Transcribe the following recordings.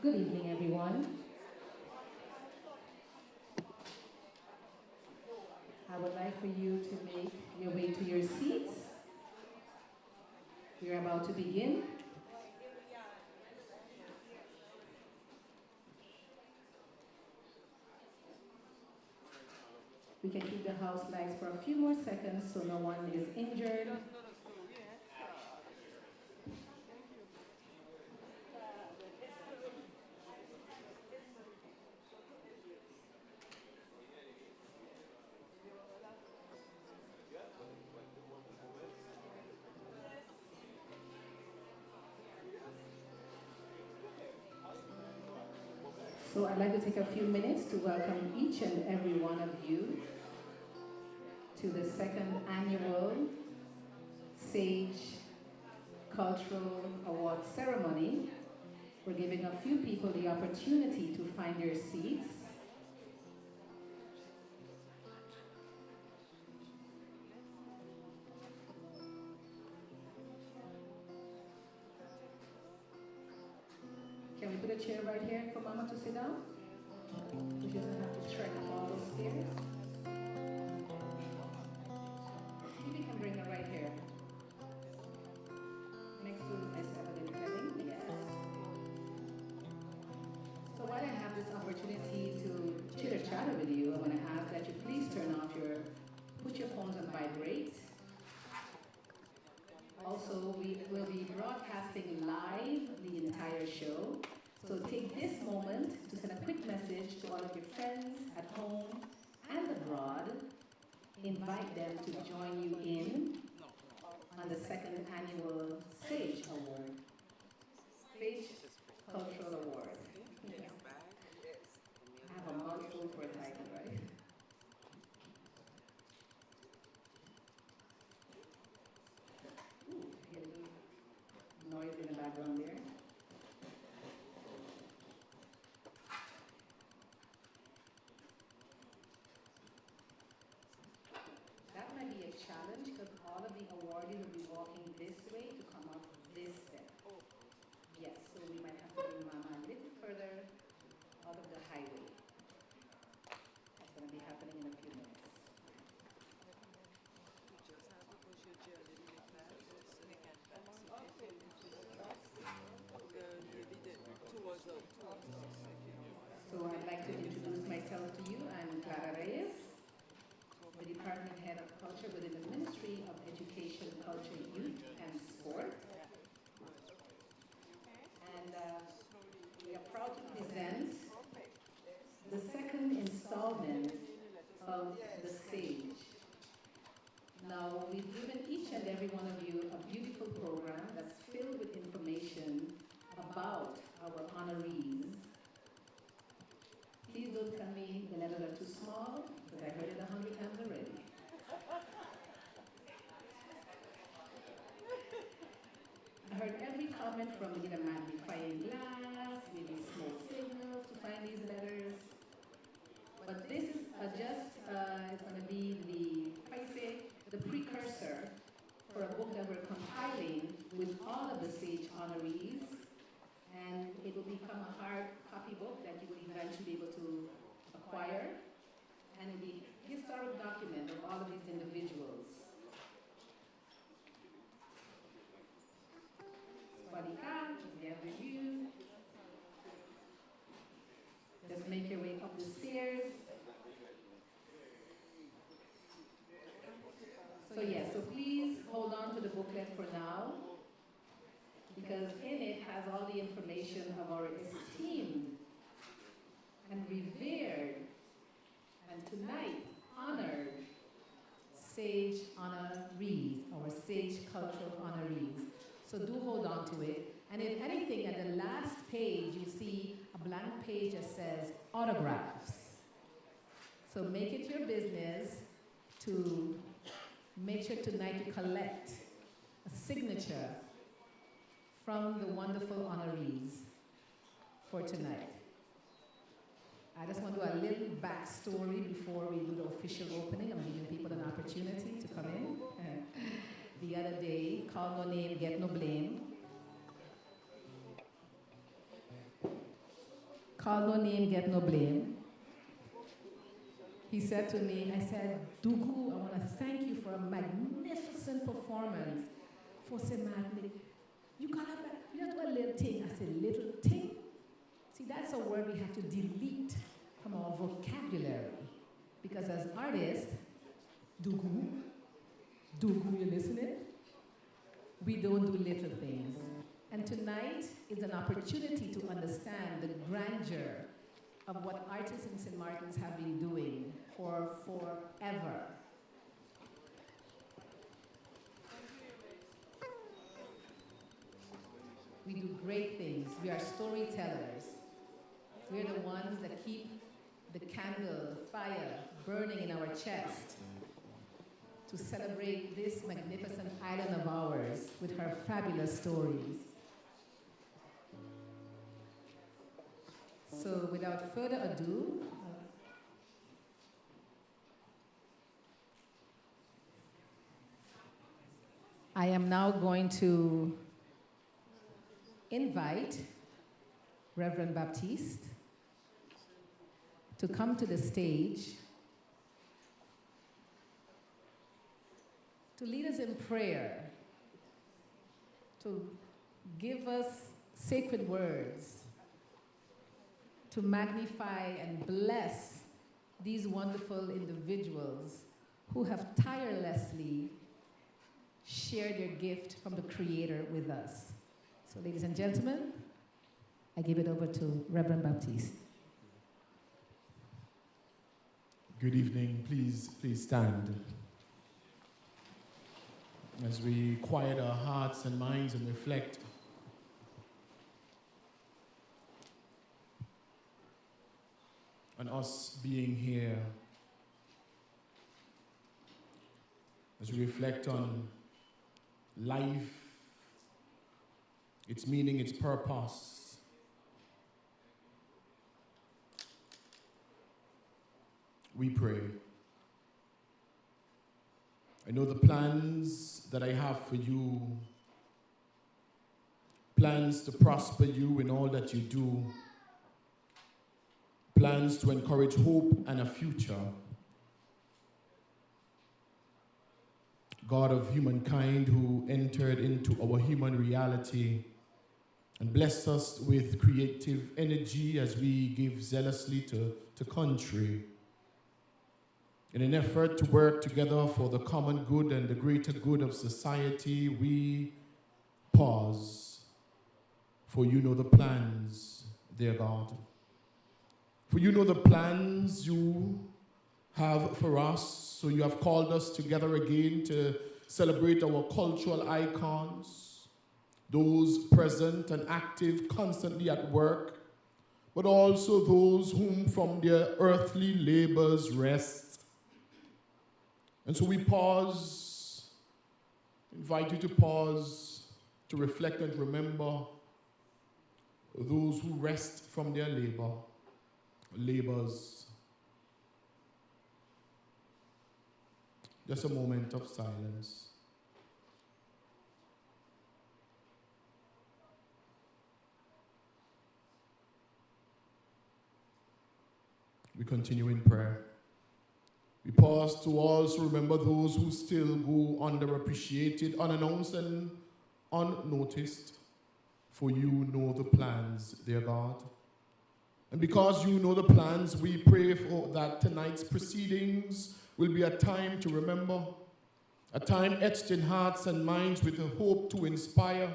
Good evening, everyone. I would like for you to make your way to your seats. We're about to begin. We can keep the house lights for a few more seconds so no one is injured. So I'd like to take a few minutes to welcome each and every one of you to the second annual Sage Cultural Award Ceremony. We're giving a few people the opportunity to find their seats. Can we put a chair right here for Mama to sit down? She doesn't have to trek up all those stairs. Maybe we can bring her right here. Next to Miss Evelyn Fleming, yes. So while I have this opportunity to chitter-chatter with you, I want to ask that you please put your phones on vibrate. Also, we will be broadcasting live the entire show. So take this moment to send a quick message to all of your friends at home and abroad. Invite them to join you in on the second annual Sage Award. Sage Cultural Award. Yeah. challenge because all of the awardees will be walking this way to come up this step. Yes, so we might have to bring Mama a little further out of the highway. That's going to be happening in a few minutes. So I'd like to introduce myself to you. I'm Clara Reyes, the Department Head of Culture within the Ministry of Education, Culture, Youth, and Sport. And we are proud to present the second installment of The Stage. Now, we've given each and every one of you a beautiful program that's filled with information about our honorees. Please don't tell me the letters are too small, because I heard it 100 times already. I heard every comment from either magnifying glass, maybe smoke signals to find these letters. But this is it's going to be the precursor for a book that we're compiling with all of the Sage honorees. And it will become a hard copy book that you will eventually be able to acquire. And it will be a historic document of all of these individuals. 𝒂𝒈𝒂𝒍, bienvenue. Just make your way up the stairs. So yes, so please hold on to the booklet for now, because in it has all the information of our esteemed and revered and tonight honored Sage honorees, our Sage cultural honorees. So do hold on to it. And if anything, at the last page, you see a blank page that says autographs. So make it your business to make sure tonight you collect a signature from the wonderful honorees for tonight. I just want to do a little backstory before we do the official opening. I'm giving people an opportunity to come in. The other day, call no name, get no blame. Call no name, get no blame. He said to me, I said, Dugu, I want to thank you for a magnificent performance. For Maarten, you got up, you know, a little thing. I said, little thing? See, that's a word we have to delete from our vocabulary. Because as artists, Dugu, you listening? We don't do little things. And tonight is an opportunity to understand the grandeur of what artists in St. Martin's have been doing for forever. We do great things. We are storytellers. We're the ones that keep the candle, the fire burning in our chest to celebrate this magnificent island of ours with her fabulous stories. So without further ado, I am now going to invite Reverend Baptiste to come to the stage to lead us in prayer, to give us sacred words, to magnify and bless these wonderful individuals who have tirelessly shared their gift from the Creator with us. So ladies and gentlemen, I give it over to Reverend Baptiste. Good evening. Please stand. As we quiet our hearts and minds and reflect on us being here, as we reflect on life, its meaning, its purpose, we pray. I know the plans that I have for you, plans to prosper you in all that you do, plans to encourage hope and a future. God of humankind, who entered into our human reality and blessed us with creative energy as we give zealously to country. In an effort to work together for the common good and the greater good of society, we pause. For you know the plans, dear God. For you know the plans you have for us. So you have called us together again to celebrate our cultural icons, those present and active constantly at work, but also those whom from their earthly labors rest. And so we pause, invite you to pause, to reflect and remember those who rest from their labors. Just a moment of silence. We continue in prayer. We pause to also remember those who still go underappreciated, unannounced, and unnoticed. For you know the plans, dear God. And because you know the plans, we pray for that tonight's proceedings will be a time to remember, a time etched in hearts and minds with a hope to inspire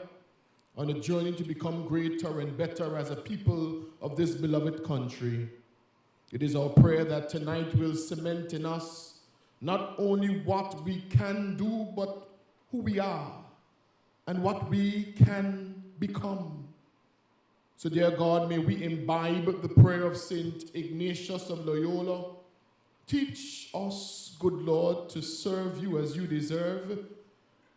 on a journey to become greater and better as a people of this beloved country. It is our prayer that tonight will cement in us not only what we can do, but who we are and what we can become. So, dear God, may we imbibe the prayer of St. Ignatius of Loyola. Teach us, good Lord, to serve you as you deserve,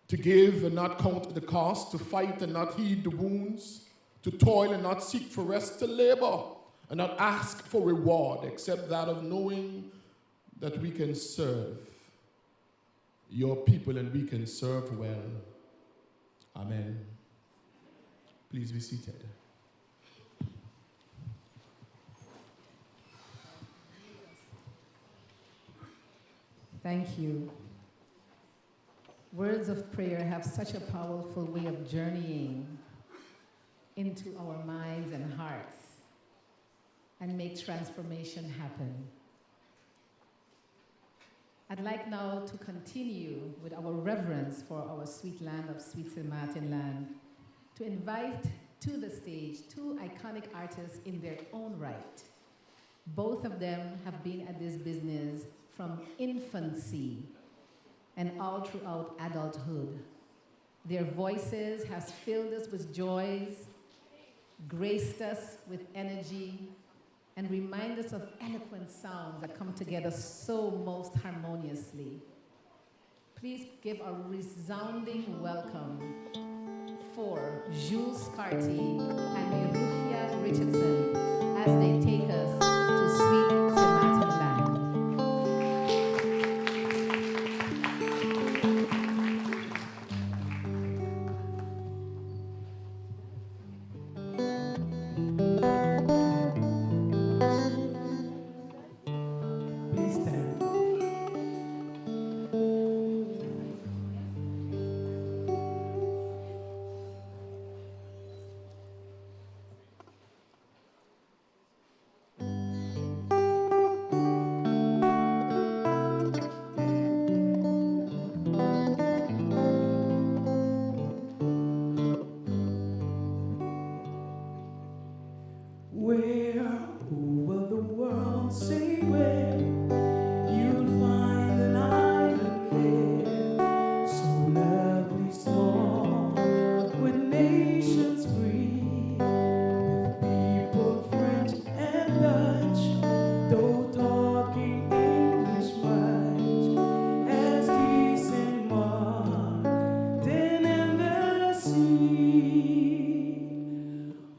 to give and not count the cost, to fight and not heed the wounds, to toil and not seek for rest, to labor and not ask for reward, except that of knowing that we can serve your people and we can serve well. Amen. Please be seated. Thank you. Words of prayer have such a powerful way of journeying into our minds and hearts and make transformation happen. I'd like now to continue with our reverence for our sweet land of sweet St. Maarten land, to invite to the stage two iconic artists in their own right. Both of them have been at this business from infancy and all throughout adulthood. Their voices has filled us with joys, graced us with energy, and remind us of eloquent sounds that come together so most harmoniously. Please give a resounding welcome for 𝒂𝒈𝒆 and 𝒕𝒓𝒂𝒄𝒉 Richardson as they take us to sweet St. Maarten land.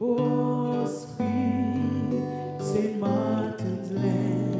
Oh, sweet St. Maarten's land.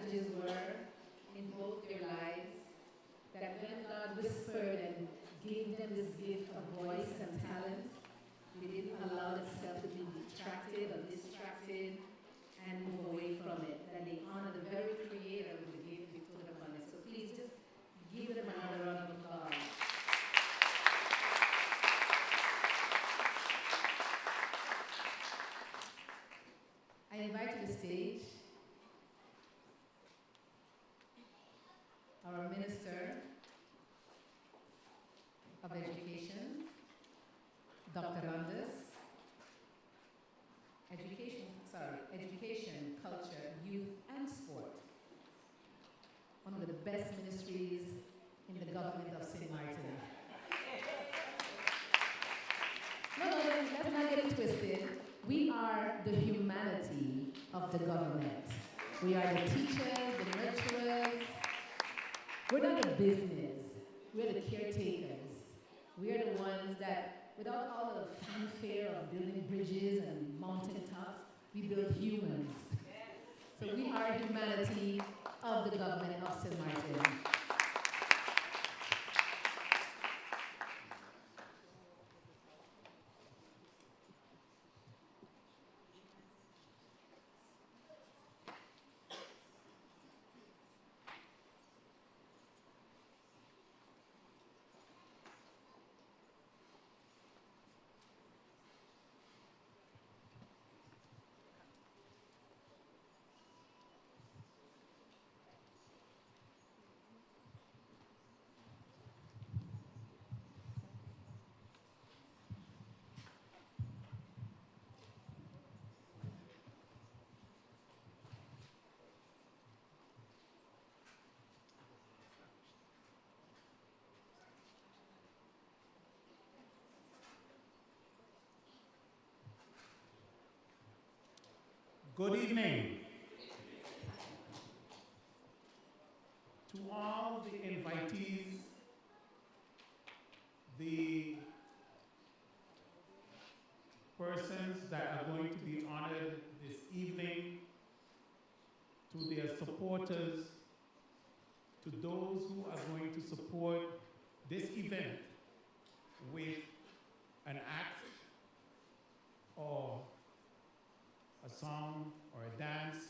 advantages were in both their lives, that when God whispered and gave them this gift of voice and talent, they didn't allow themselves to be detracted or distracted and move away from it. That they honor the very creator with the gift bestowed upon it. So please just give them another round of applause. I invite to the stage our Minister of Education, Dr. Education, Culture, Youth, and Sport. One of the best ministries in the government of St. Maarten. No, let's not get it twisted. We are the humanity of the government. We are the teachers, the nurturers. We're not the business. We're the caretakers. We are the ones that, without all the fanfare of building bridges and mountaintops, we build humans. So we are humanity of the government of St. Maarten. Good evening to all the invitees, the persons that are going to be honored this evening, to their supporters, to those who are going to support this event with an act or a song or a dance,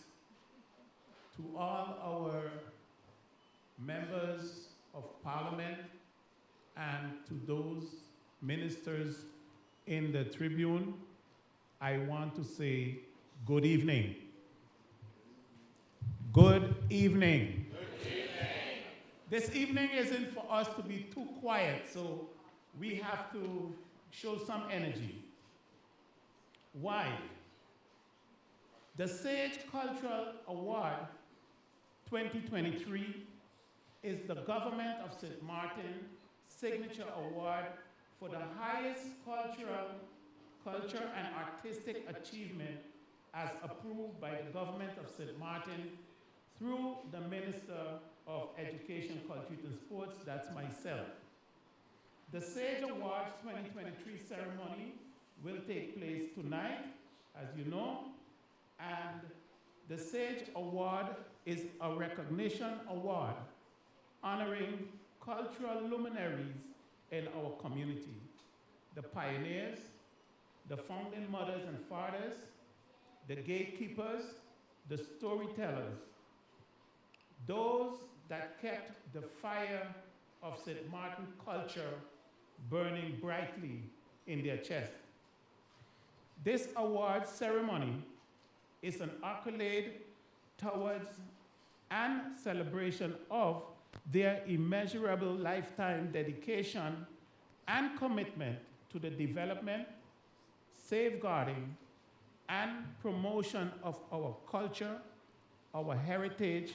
to all our members of parliament and to those ministers in the tribune, I want to say good evening. Good evening. Good evening. This evening isn't for us to be too quiet, so we have to show some energy. Why? The Sage Cultural Award 2023 is the Government of St. Maarten Signature Award for the highest culture and artistic achievement as approved by the Government of St. Maarten through the Minister of Education, Culture and Sports, that's myself. The Sage Awards 2023 ceremony will take place tonight, as you know, and the Sage Award is a recognition award honoring cultural luminaries in our community, the pioneers, the founding mothers and fathers, the gatekeepers, the storytellers, those that kept the fire of St. Maarten culture burning brightly in their chest. This award ceremony is an accolade towards and celebration of their immeasurable lifetime dedication and commitment to the development, safeguarding, and promotion of our culture, our heritage,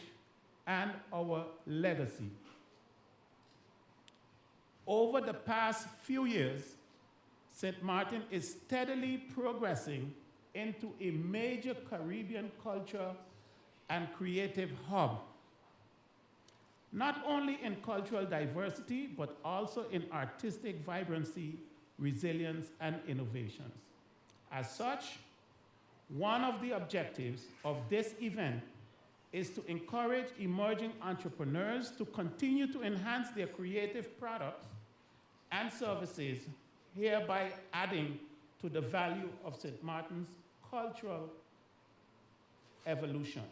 and our legacy. Over the past few years, St. Maarten is steadily progressing into a major Caribbean culture and creative hub, not only in cultural diversity, but also in artistic vibrancy, resilience, and innovations. As such, one of the objectives of this event is to encourage emerging entrepreneurs to continue to enhance their creative products and services, hereby adding to the value of St. Martin's cultural evolution.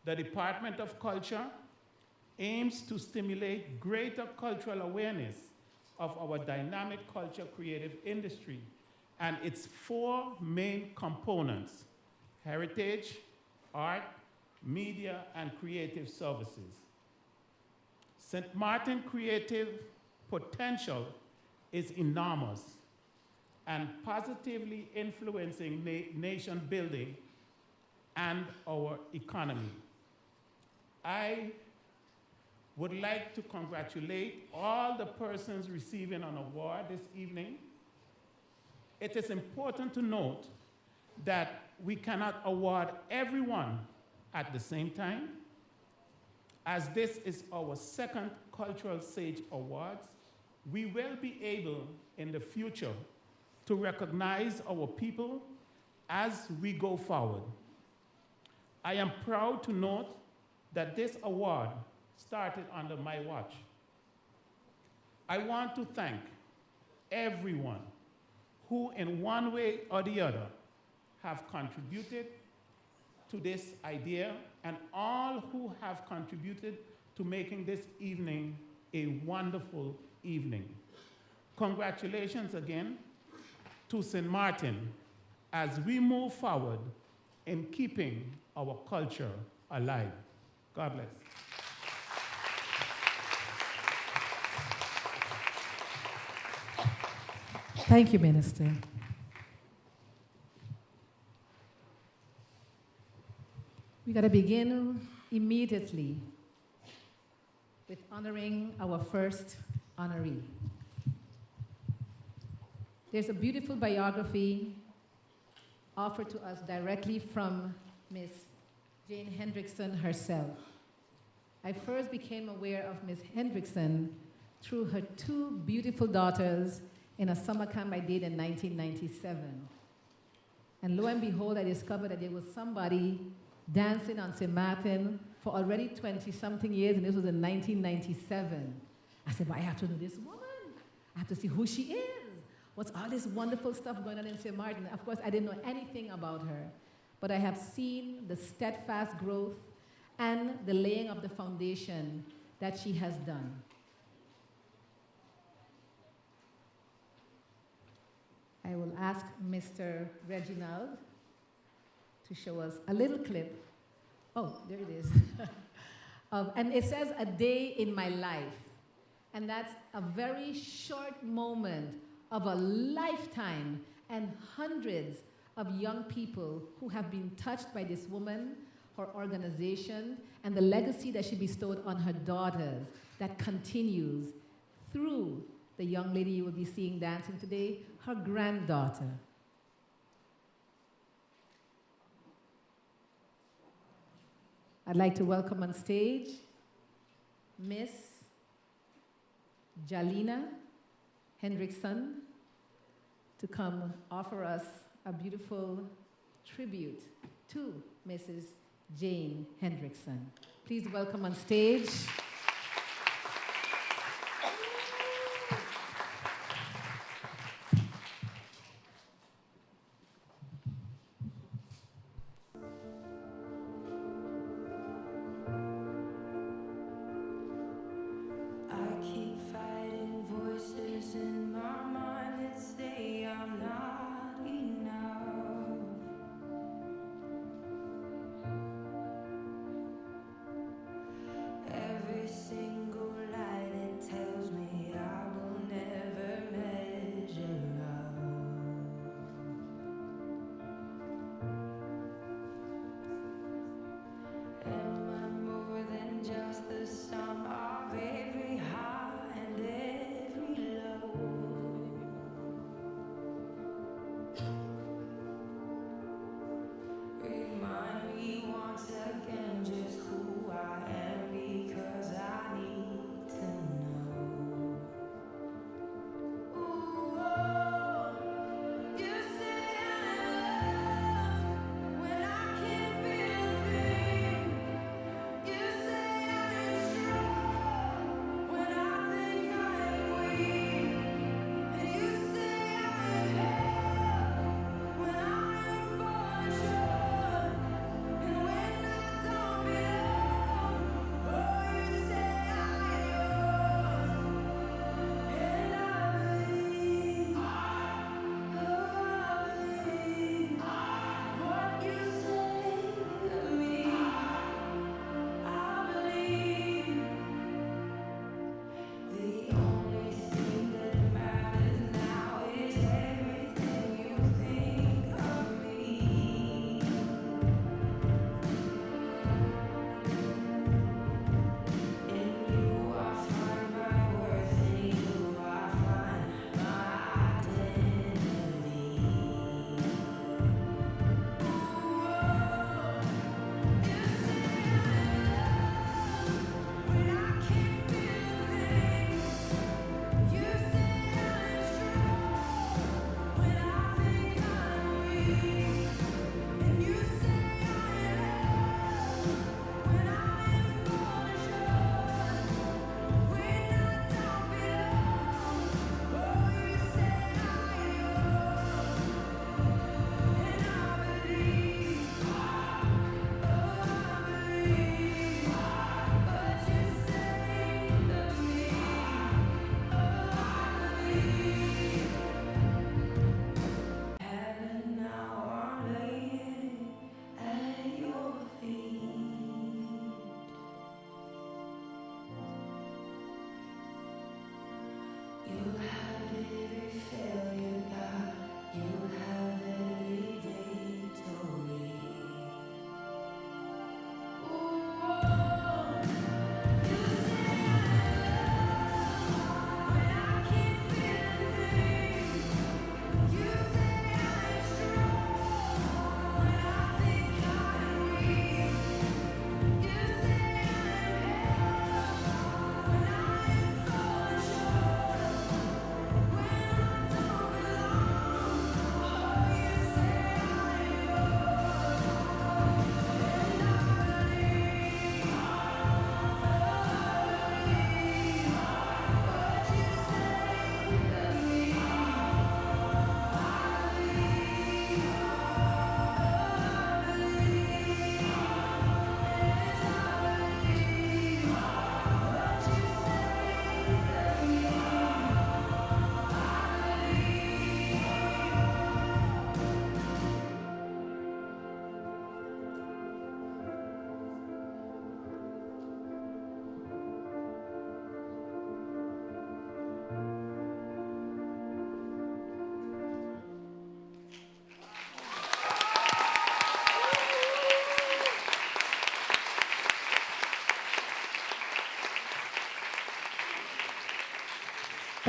The Department of Culture aims to stimulate greater cultural awareness of our dynamic culture creative industry and its four main components: heritage, art, media, and creative services. St. Martin creative potential is enormous and positively influencing nation building and our economy. I would like to congratulate all the persons receiving an award this evening. It is important to note that we cannot award everyone at the same time, as this is our second Cultural Sage Awards. We will be able in the future to recognize our people as we go forward. I am proud to note that this award started under my watch. I want to thank everyone who in one way or the other have contributed to this idea, and all who have contributed to making this evening a wonderful evening. Congratulations again to St. Martin as we move forward in keeping our culture alive. God bless. Thank you, Minister. We got to begin immediately with honoring our first honoree. There's a beautiful biography offered to us directly from Ms. Jane Hendrickson herself. I first became aware of Ms. Hendrickson through her two beautiful daughters in a summer camp I did in 1997. And lo and behold, I discovered that there was somebody dancing on St. Martin for already 20-something years, and this was in 1997. I said, well, I have to know this woman. I have to see who she is. What's all this wonderful stuff going on in St. Martin? Of course, I didn't know anything about her, but I have seen the steadfast growth and the laying of the foundation that she has done. I will ask Mr. Reginald to show us a little clip. Oh, there it is. And it says, "A day in my life." And that's a very short moment of a lifetime and hundreds of young people who have been touched by this woman, her organization, and the legacy that she bestowed on her daughters that continues through the young lady you will be seeing dancing today, her granddaughter. I'd like to welcome on stage Miss Jalina Hendrickson to come offer us a beautiful tribute to Mrs. Jane Hendrickson. Please welcome on stage Every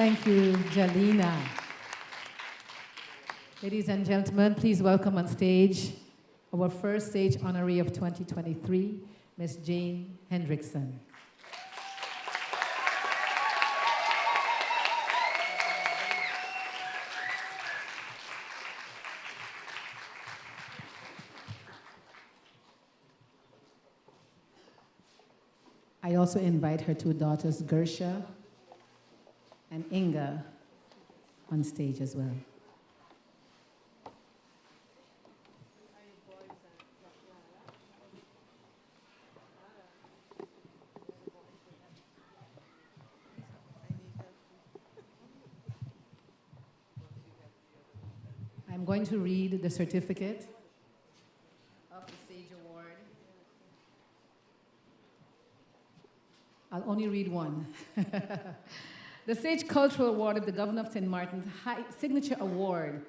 Thank you, Jalina. Ladies and gentlemen, please welcome on stage our first stage honoree of 2023, Ms. Jane Hendrickson. I also invite her two daughters, Gersha and Inga, on stage as well. I'm going to read the certificate of the Sage Award. I'll only read one. The Sage Cultural Award of the Governor of St. Martin's Signature Award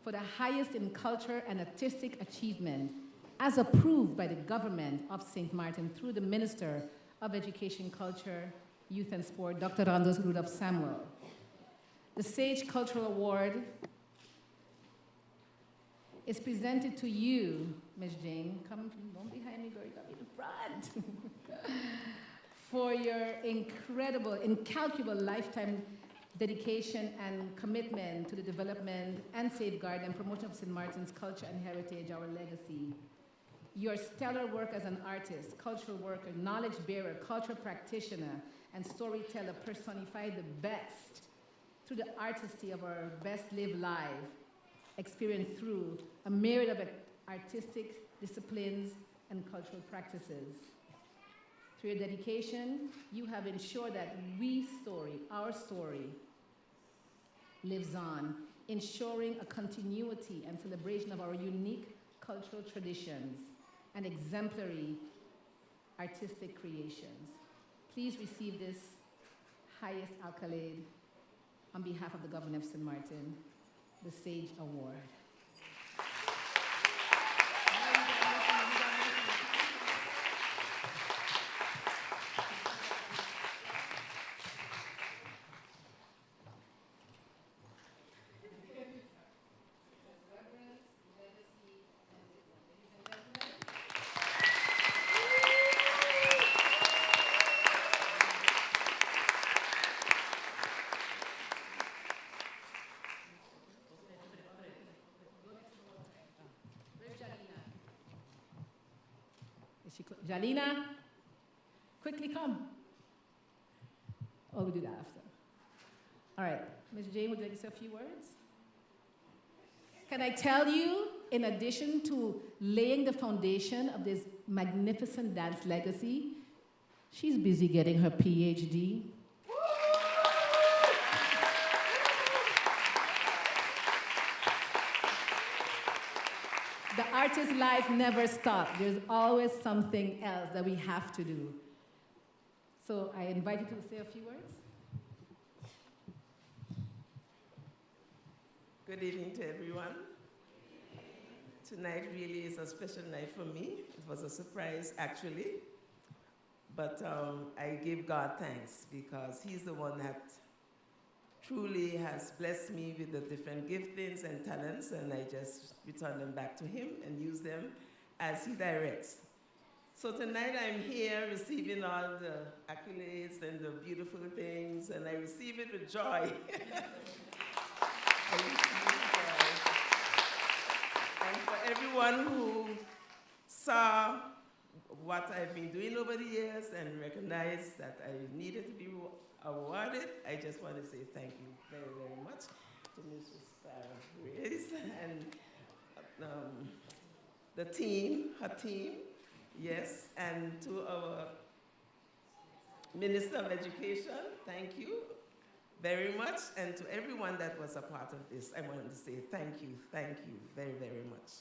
for the highest in culture and artistic achievement, as approved by the government of St. Martin through the Minister of Education, Culture, Youth and Sport, Dr. Randus Rudolph Samuel. The Sage Cultural Award is presented to you, Ms. Jane. Come, don't behind me, girl, you got me in front. For your incredible, incalculable lifetime dedication and commitment to the development and safeguard and promotion of St. Martin's culture and heritage, our legacy. Your stellar work as an artist, cultural worker, knowledge bearer, cultural practitioner, and storyteller personified the best through the artistry of our best lived life, experienced through a myriad of artistic disciplines and cultural practices. Through your dedication, you have ensured that our story, lives on, ensuring a continuity and celebration of our unique cultural traditions and exemplary artistic creations. Please receive this highest accolade on behalf of the Governor of St. Martin, the Sage Award. Jalina, quickly come. Oh, we'll do that after. All right, Ms. Jane, would you like to say a few words? Can I tell you, in addition to laying the foundation of this magnificent dance legacy, she's busy getting her PhD. The artist's life never stops. There's always something else that we have to do. So I invite you to say a few words. Good evening to everyone. Tonight really is a special night for me. It was a surprise, actually. But I give God thanks because He's the one that truly has blessed me with the different giftings and talents, and I just return them back to Him and use them as He directs. So tonight I'm here receiving all the accolades and the beautiful things, and I receive it with joy. And for everyone who saw what I've been doing over the years and recognized that I needed to be awarded, I just want to say thank you very, very much to Mrs. 𝒂𝒂𝒂𝒍 and the team, her team, yes, and to our Minister of Education, thank you very much, and to everyone that was a part of this, I want to say thank you very, very much.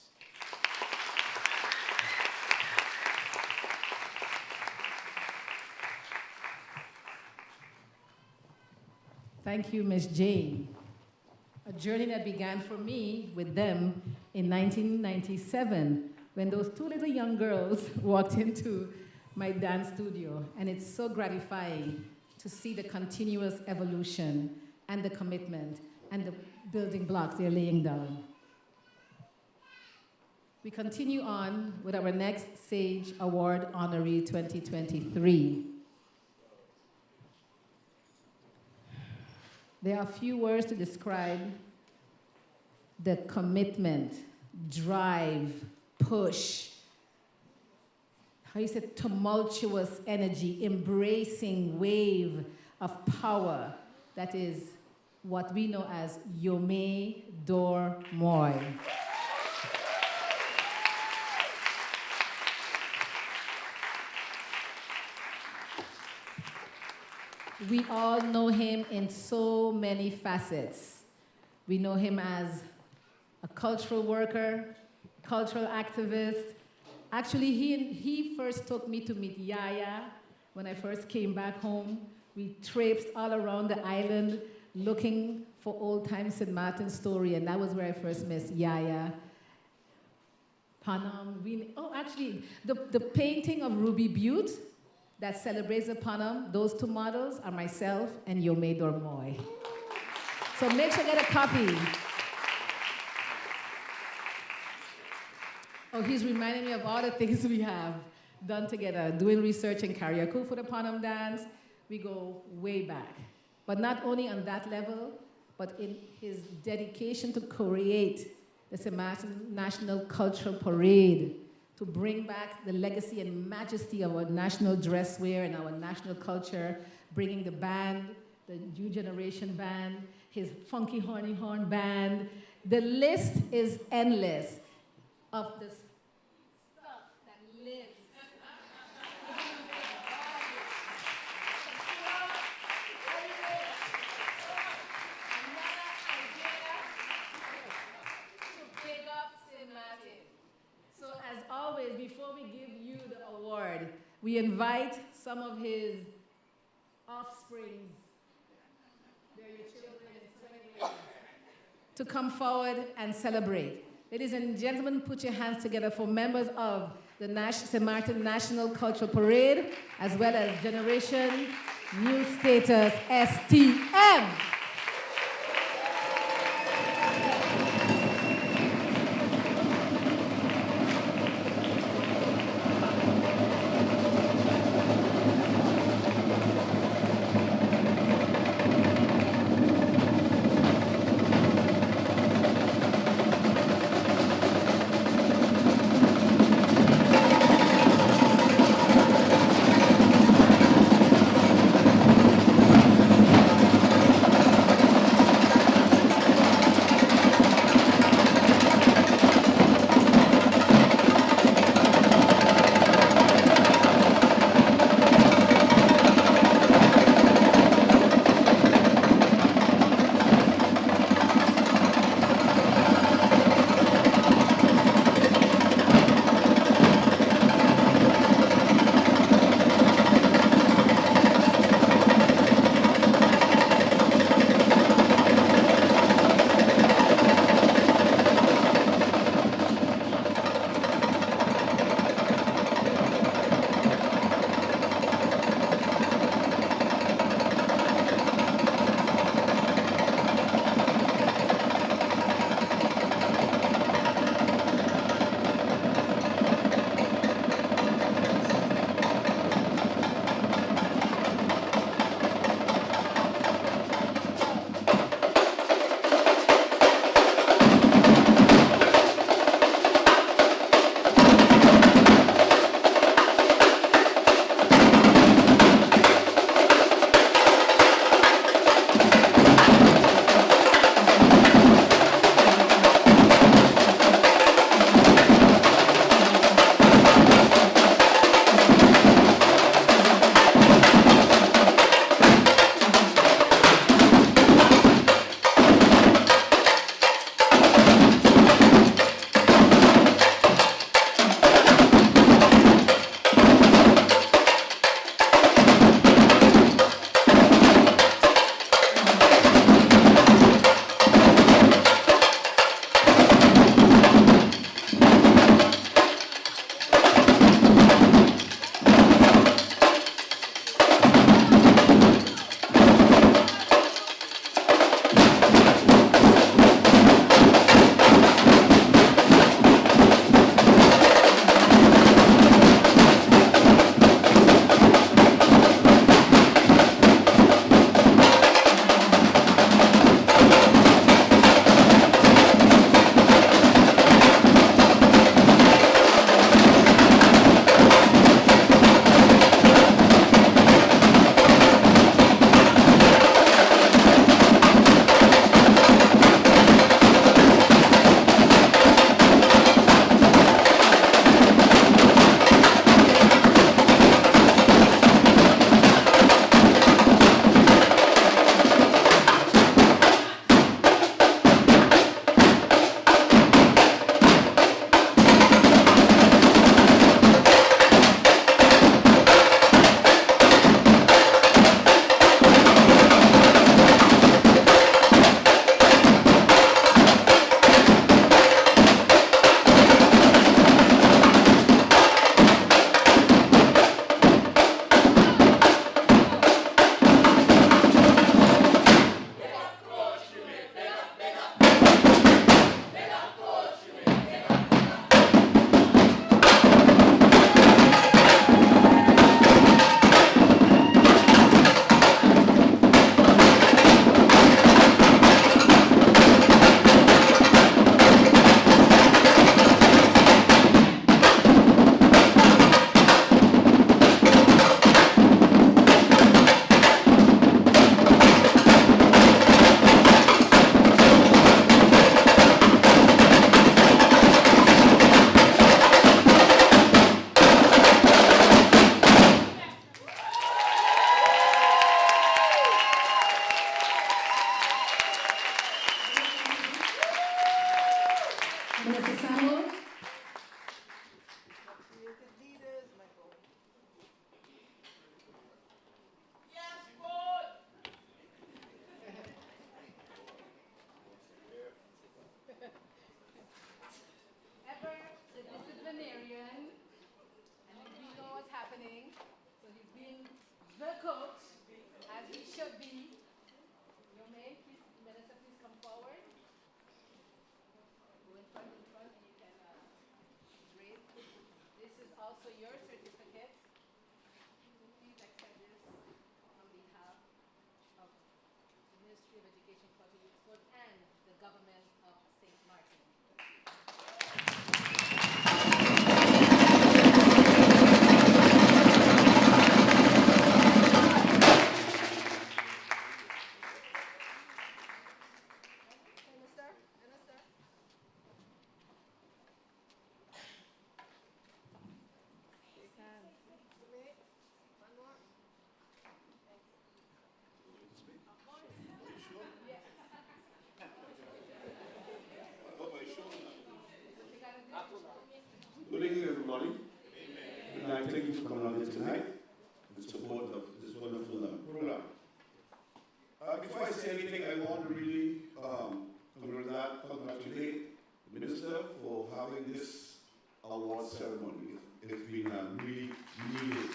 Thank you, Ms. Jane. A journey that began for me with them in 1997, when those two little young girls walked into my dance studio. And it's so gratifying to see the continuous evolution and the commitment and the building blocks they're laying down. We continue on with our next Sage Award honoree 2023. There are a few words to describe the commitment, drive, push, how you said tumultuous energy, embracing wave of power that is what we know as 𝒚𝒐𝒖𝒓𝒂𝒍. We all know him in so many facets. We know him as a cultural worker, cultural activist. Actually, he first took me to meet Yaya when I first came back home. We traipsed all around the island looking for old-time St. Maarten story, and that was where I first met Yaya. Panam, actually, the painting of Ruby Butte that celebrates the Panam, those two models are myself and 𝒚𝒐𝒖𝒓𝒂𝒍. So make sure you get a copy. Oh, he's reminding me of all the things we have done together, doing research in karaoke for the Panam dance. We go way back. But not only on that level, but in his dedication to create the St. Maarten National Cultural Parade, to bring back the legacy and majesty of our national dress wear and our national culture, bringing the band, the New Generation Band, his funky horny horn band. The list is endless of the stuff that lives. So as always, before we give you the award, we invite some of his offspring, they're your children in 20 ways, to come forward and celebrate. Ladies and gentlemen, put your hands together for members of the St. Maarten National Cultural Parade, as well as Generation New Status STM. the coach, as he should be. Your maid, please, Minister, please come forward. Go in front, and you can raise. This is also your certificate. Please accept this on behalf of the Ministry of Education for Philipsburg and the government of St. Martin. Good evening, everybody. And I thank you for coming out here tonight in support of this wonderful program. Before I say anything, I want to really congratulate the Minister for having this award ceremony. It's been really needed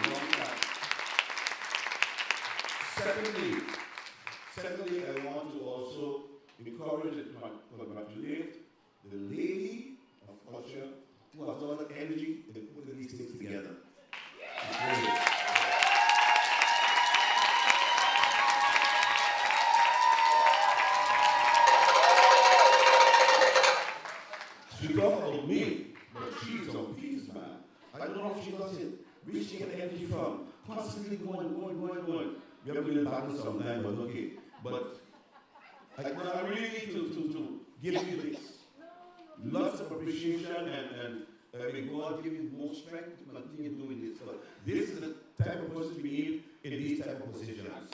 a long time. Secondly, I want to also encourage and congratulate the lady of culture who has a lot of energy in putting these things together. She talked about me, but she's on peace, man. I don't know if she does it. Where she get energy from? Constantly going. We have a little battle sometimes, but okay. But I really need to give you this. Lots of appreciation and may God give you more strength to continue doing this. So this is the type of person we need in these type of positions.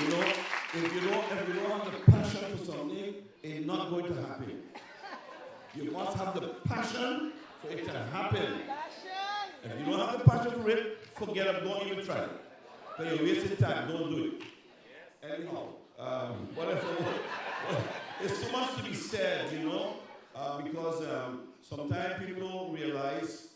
You know, if you don't have the passion for something, it's not going to happen. You must have the passion for it to happen. If you don't have the passion for it, forget it. Don't even try it. Because you're wasting time. Don't do it. Anyhow, there's so much to be said, you know, because sometimes people don't realize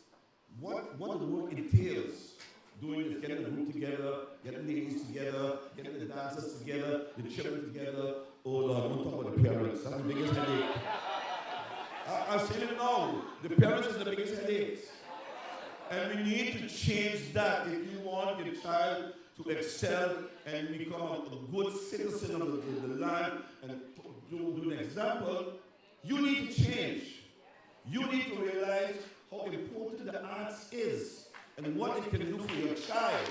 what the work entails. Doing this, getting the group together, getting the ladies together, getting the dancers together, the children together. Oh Lord, don't talk about the parents. That's the biggest headache. I'm saying it now. The parents is the biggest headache. And we need to change that if you want your child to excel and become a good citizen of the land and do an example. You need to change. You need to realize how important the arts is and what it can do for your child.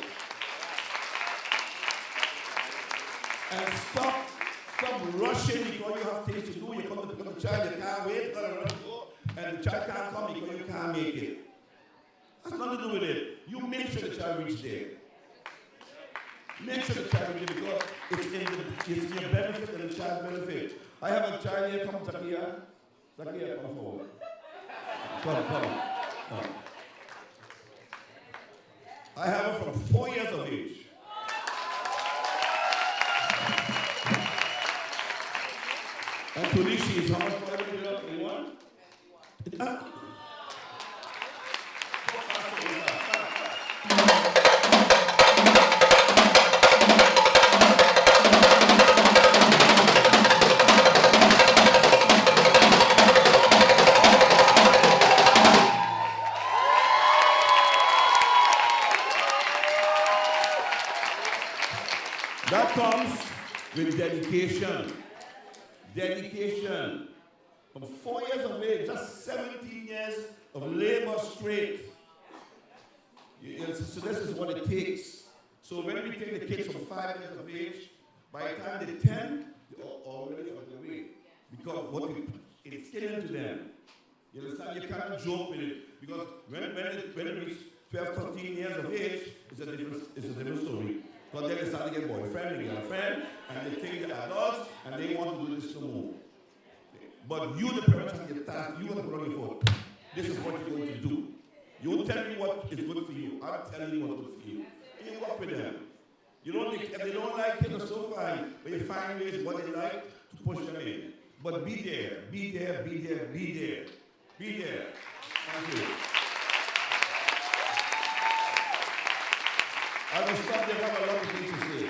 And stop rushing because you have things to do. You come to pick up the child, you can't wait, you gotta run, go, and the child can't come because you can't make it. That's nothing to do with it. You make sure the child reaches there. Make sure the child reaches there because it's in your benefit and the child's benefit. I have a child here, come Zackaeus. Zackaeus, come forward. Come. I have her from 4 years of age. And Tunisia is how much more did up in one? That comes with dedication. Dedication. From 4 years of age, just 17 years of labor straight. So this is what it takes. So when we take the kids from 5 years of age, by the time they're 10, they're already on their way. Because what we instill into them. You understand? You can't joke with it. Because when they reach 12, 13 years of age, it's a different story. Because then they start to get boyfriend and girlfriend, and they think they're adults, and they want to do this no more. But you, the parents, have your task. You have to run your foot. This is what you're going to do. You tell me what is good for you. I'm telling you what's good for you. And you work with them. You don't, if they don't like it, or so fine, but you find ways what they like to push them in. But be there, be there, be there, be there. be here. Thank you. I will stop there. I have a lot of things to say.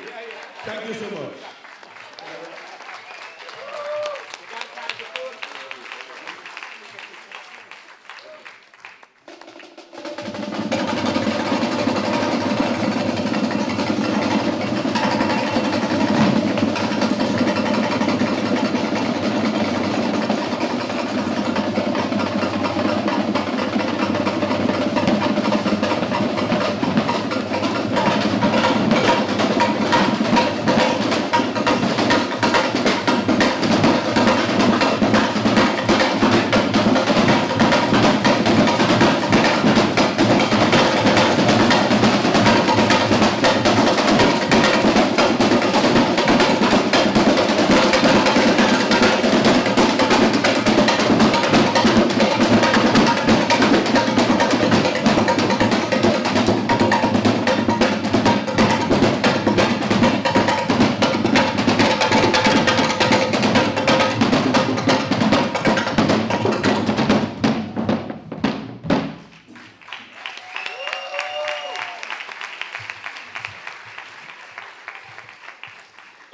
Thank you so much.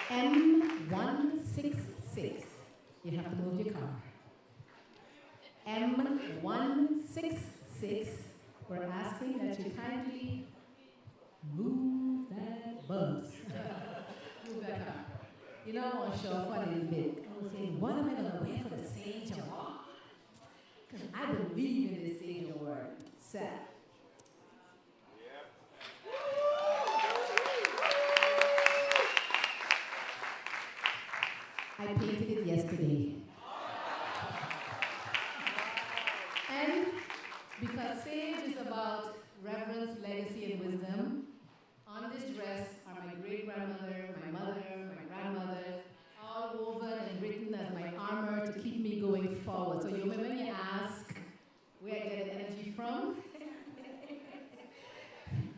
M166. You have to move your car. M166. We're asking that you kindly move that bus. Move that car. You know, I want to show off a little bit. I was saying, what am I going to wear for the Sage Award? Because I believe in the Sage Award. Set. I painted it yesterday. And because Sage is about reverence, legacy, and wisdom, on this dress are my great-grandmother, my mother, my grandmother, all woven and written as my armor to keep me going forward. So you remember when you ask where I get energy from?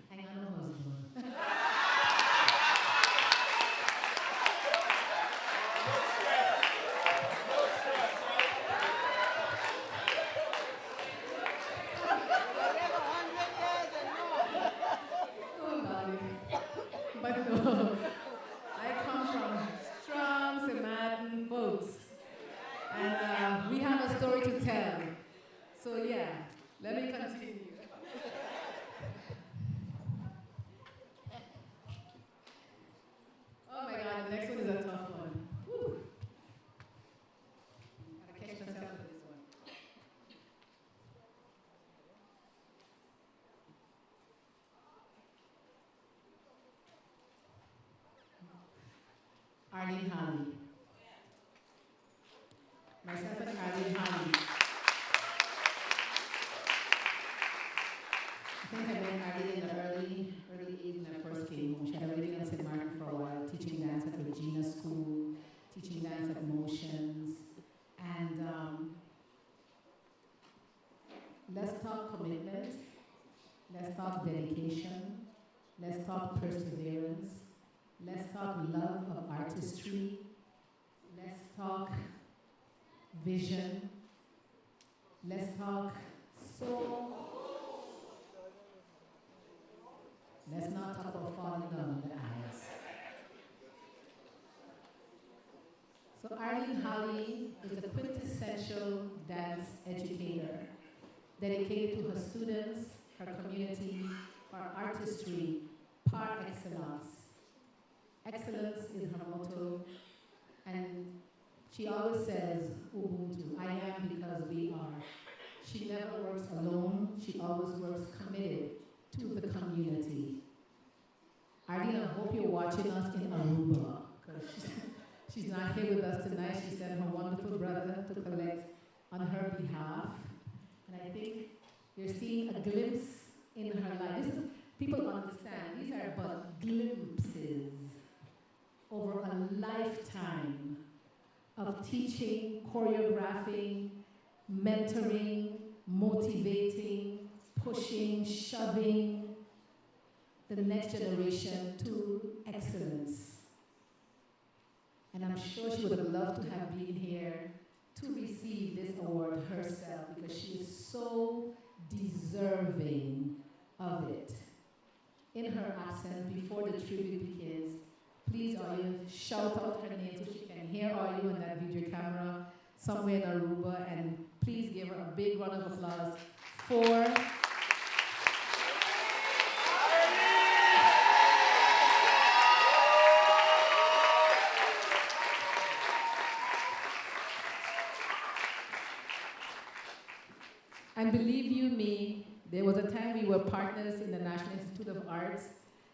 Hang on, husband. But no, I come from strong Maarten folks, and we have a story to tell. So yeah, let me continue. Oh my God, the next one is a tough one. Woo. Gotta catch myself with this one. Arlene Holly. Myself and Arlene Holly. I think I met Arlene in the early 80s when I first came home. She had already been at St. Maarten for a while, teaching dance at Regina School, teaching dance at Motions. And let's talk commitment. Let's talk dedication. Let's talk perseverance. Let's talk love of artistry. Let's talk vision. Let's talk soul. Let's not talk about falling down in the aisles. So Arlene Holly is a quintessential dance educator, dedicated to her students, her community, her artistry, par excellence. Excellence is her motto, and she always says, Ubuntu, I am because we are. She never works alone, she always works committed to the community. Arlene, I hope you're watching us in Aruba, because she's not here with us tonight. She sent her wonderful brother to collect on her behalf. And I think you're seeing a glimpse in her life. People understand, these are but glimpses over a lifetime of teaching, choreographing, mentoring, motivating, pushing, shoving the next generation to excellence. And I'm sure she would have loved to have been here to receive this award herself, because she is deserving of it. In her absence, before the tribute begins, please all you shout out her name so she can hear all you on that video camera somewhere in Aruba, and please give her a big round of applause for and believe you me, there was a time we were partners in the National Institute of Arts,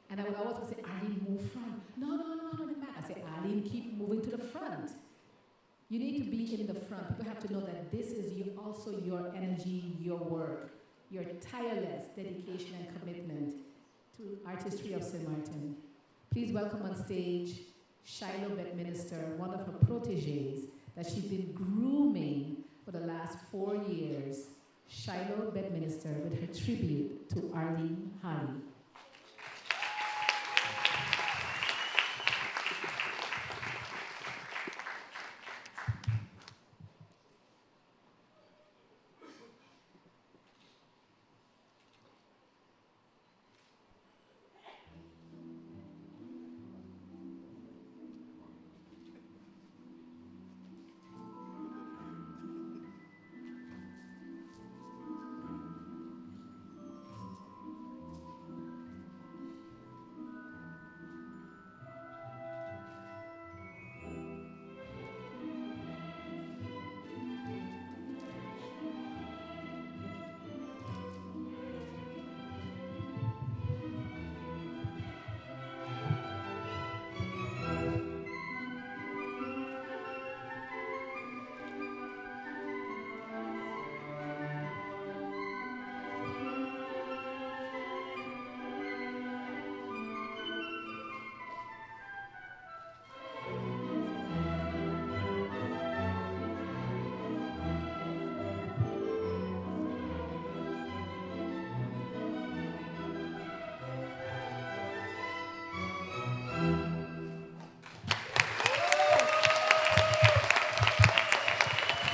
and I would always say, Arlene, move front. No, the back. I say, Arlene, keep moving to the front. You need to be in the front. People have to know that this is also your energy, your work, your tireless dedication and commitment to artistry of St. Martin. Please welcome on stage Shiloh Bedminster, one of her proteges that she's been grooming for the last 4 years. Shiloh Bedminster with her tribute to Arlene Holly.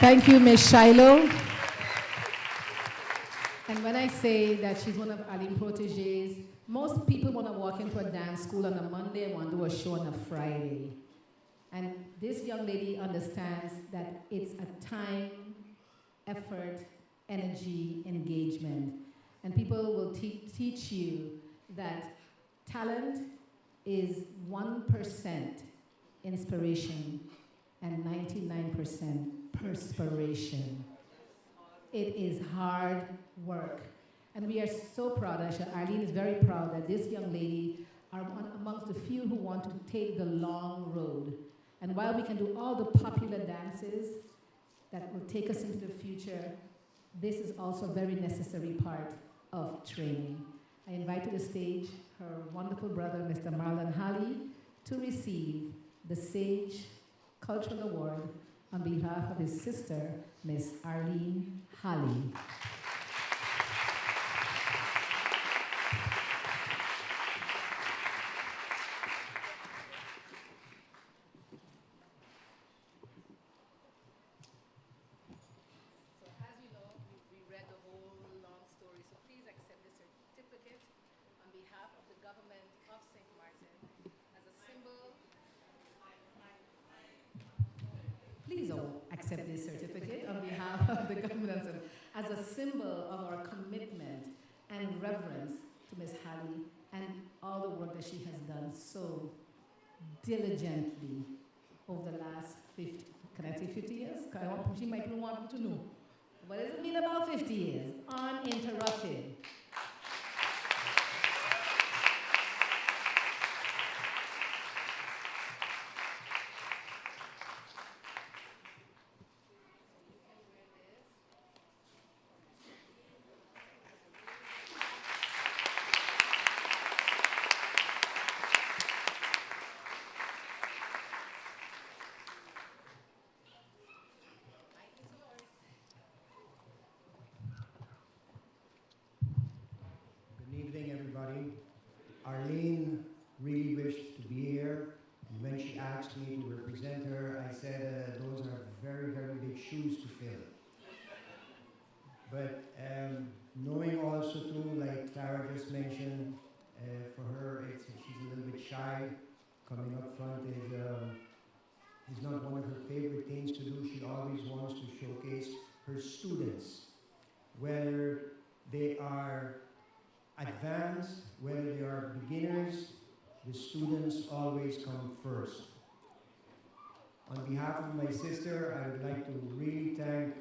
Thank you, Ms. Shiloh. And when I say that she's one of Arlene's proteges, most people want to walk into a dance school on a Monday and want to do a show on a Friday. And this young lady understands that it's a time, effort, energy, engagement. And people will teach you that talent is 1% inspiration and 99% perspiration. It is hard work. And we are so proud, Arlene is very proud that this young lady are amongst the few who want to take the long road. And while we can do all the popular dances that will take us into the future, this is also a very necessary part of training. I invite to the stage her wonderful brother, Mr. Marlon Holly, to receive the Sage Cultural Award on behalf of his sister, Miss Arlene Holly. Accept this certificate on behalf of the government as a symbol of our commitment and reverence to Ms. Holly and all the work that she has done so diligently over the last 50, can I say 50 years? She might want to know. What does it mean about 50 years? Uninterrupted. Arlene really wished to be here, and when she asked me to represent her, I said those are very, very big shoes to fill. But knowing also too, like Clara just mentioned, for her, she's a little bit shy. Coming up front is not one of her favorite things to do. She always wants to showcase her students, whether they are advanced, whether they are beginners, the students always come first. On behalf of my sister, I would like to really thank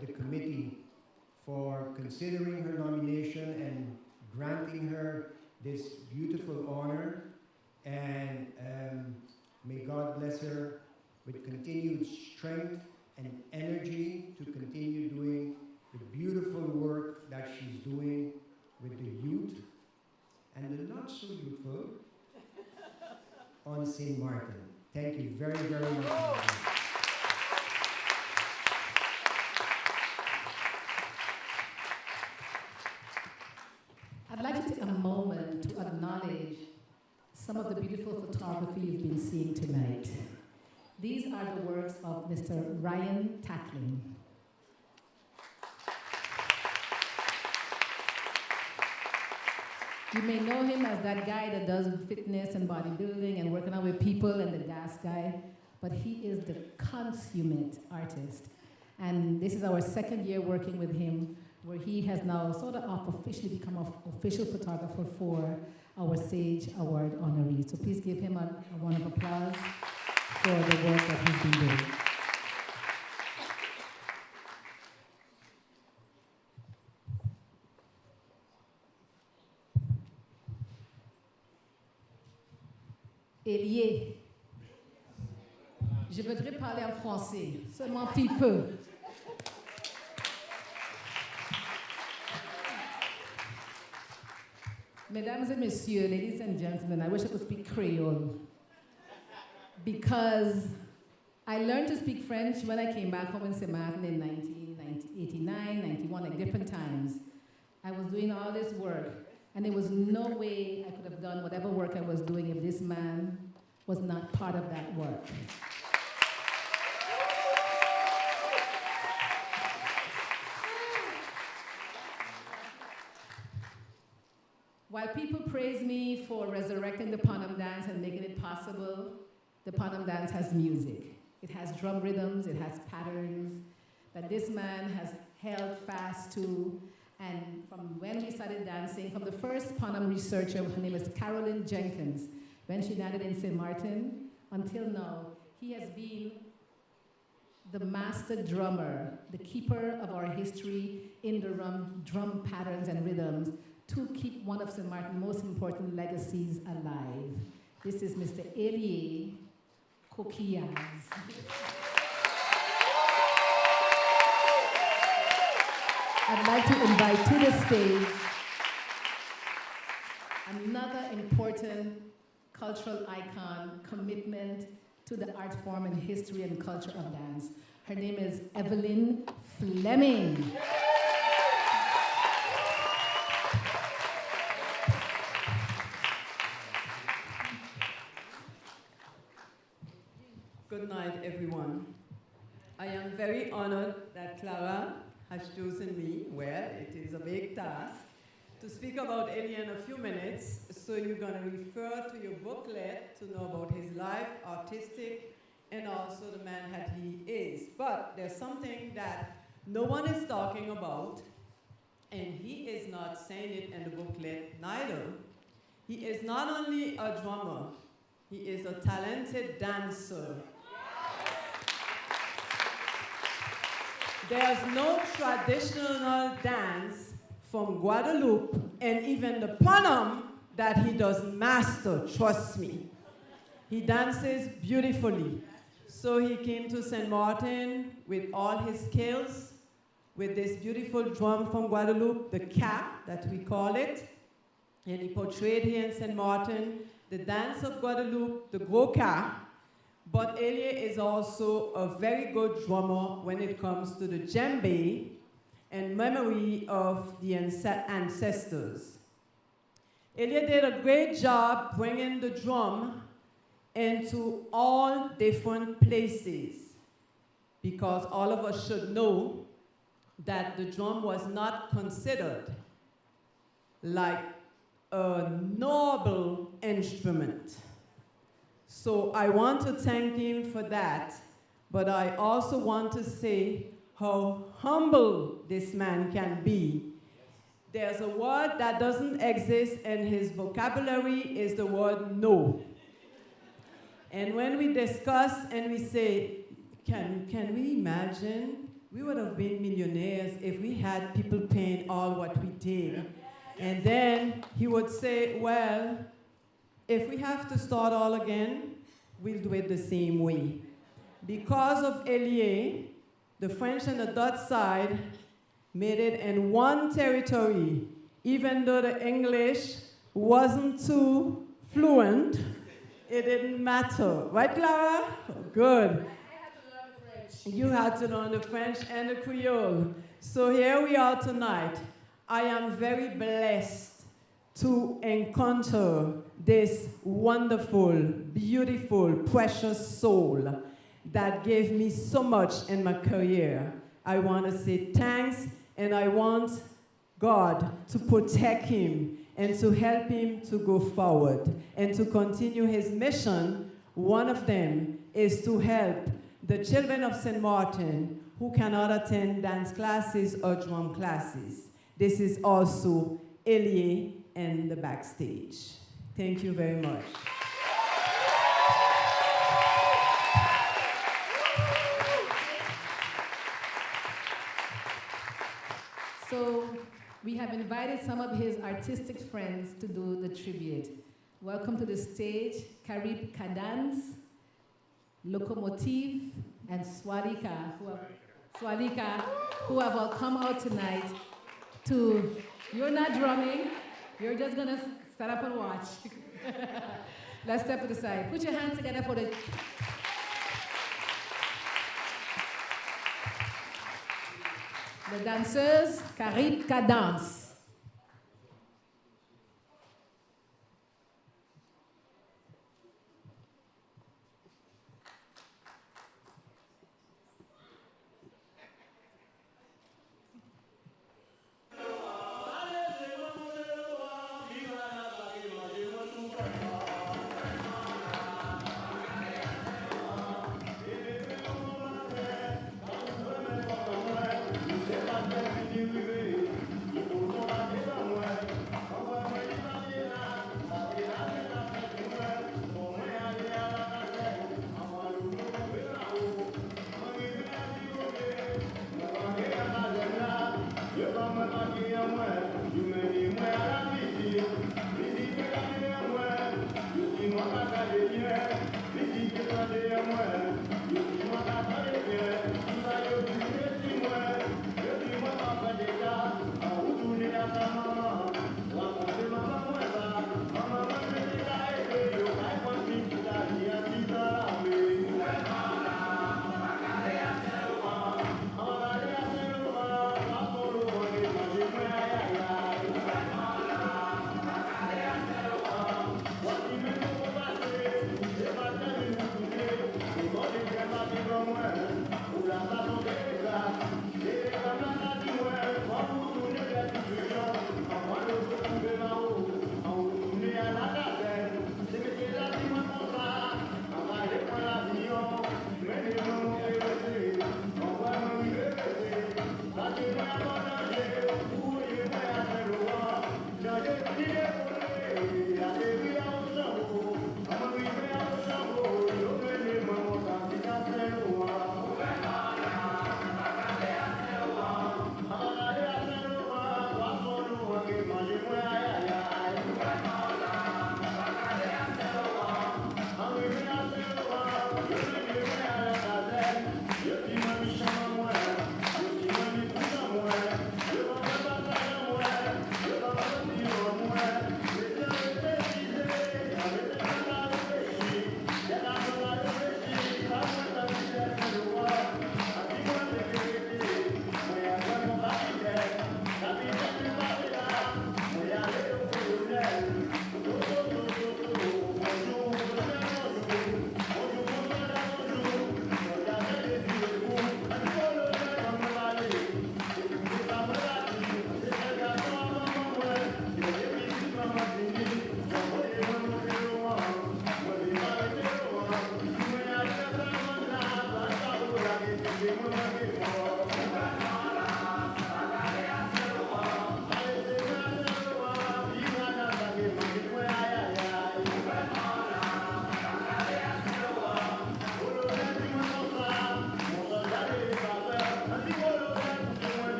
the committee for considering her nomination and granting her this beautiful honor. And may God bless her with continued strength and energy to continue doing the beautiful work that she's doing with the youth and the not so youthful on St. Maarten. Thank you very, very much. I'd like to take a moment to acknowledge some of the beautiful photography you've been seeing tonight. These are the works of Mr. Ryan Tackling. You may know him as that guy that does fitness and bodybuilding and working out with people and the gas guy, but he is the consummate artist. And this is our second year working with him, where he has now sort of officially become an official photographer for our Sage Award honorees. So please give him a round of applause for the work that he's been doing. Elie, je voudrais parler en français, seulement un petit peu. Mesdames et messieurs, ladies and gentlemen, I wish I could speak Creole because I learned to speak French when I came back home in St. Maarten in 1989, 91, like different times. I was doing all this work, and there was no way I could have done whatever work I was doing if this man was not part of that work. While people praise me for resurrecting the Panam dance and making it possible, the Panam dance has music. It has drum rhythms, it has patterns that this man has held fast to. And from when we started dancing, from the first Panam researcher, her name is Carolyn Jenkins, when she landed in St. Maarten, until now, he has been the master drummer, the keeper of our history in the drum patterns and rhythms, to keep one of St. Maarten's most important legacies alive. This is Mr. 𝒂𝒂𝒂𝒍. I'd like to invite to the stage another important cultural icon, commitment to the art form and history and culture of dance. Her name is Evelyn Fleming. Good night, everyone. I am very honored that Clara has chosen me. Well, it is a big task to speak about Elie in a few minutes. So you're going to refer to your booklet to know about his life, artistic, and also the man that he is. But there's something that no one is talking about, and he is not saying it in the booklet neither. He is not only a drummer, he is a talented dancer. There's no traditional dance from Guadeloupe and even the Panam that he doesn't master, trust me. He dances beautifully. So he came to St. Maarten with all his skills, with this beautiful drum from Guadeloupe, the cap that we call it. And he portrayed here in St. Maarten the dance of Guadeloupe, the 𝒂𝒂𝒂𝒍. But Elie is also a very good drummer when it comes to the djembe and memory of the ancestors. Elie did a great job bringing the drum into all different places, because all of us should know that the drum was not considered like a noble instrument. So I want to thank him for that, but I also want to say how humble this man can be. There's a word that doesn't exist in his vocabulary, is the word no. And when we discuss and we say, can we imagine? We would have been millionaires if we had people paying all what we did. And then he would say, well, if we have to start all again, we'll do it the same way. Because of Elie, the French on the Dutch side made it in one territory, even though the English wasn't too fluent, it didn't matter. Right, Clara? Good. You had to learn the French and the Creole. So here we are tonight. I am very blessed to encounter this wonderful, beautiful, precious soul that gave me so much in my career. I want to say thanks, and I want God to protect him and to help him to go forward and to continue his mission. One of them is to help the children of St. Martin who cannot attend dance classes or drum classes. This is also Elie in the backstage. Thank you very much. So we have invited some of his artistic friends to do the tribute. Welcome to the stage, 𝒕𝒕𝒖𝒓𝒂𝒍, Locomotive, and 𝑭𝒐𝒍𝒍𝒐𝒘, who have all come out tonight to, you're not drumming, you're just gonna stand up and watch. Let's step to the side. Put your hands together for the... Les danseuses 𝒕𝒕𝒖𝒓𝒂𝒍. 𝒕𝒕𝒖𝒓𝒂𝒍.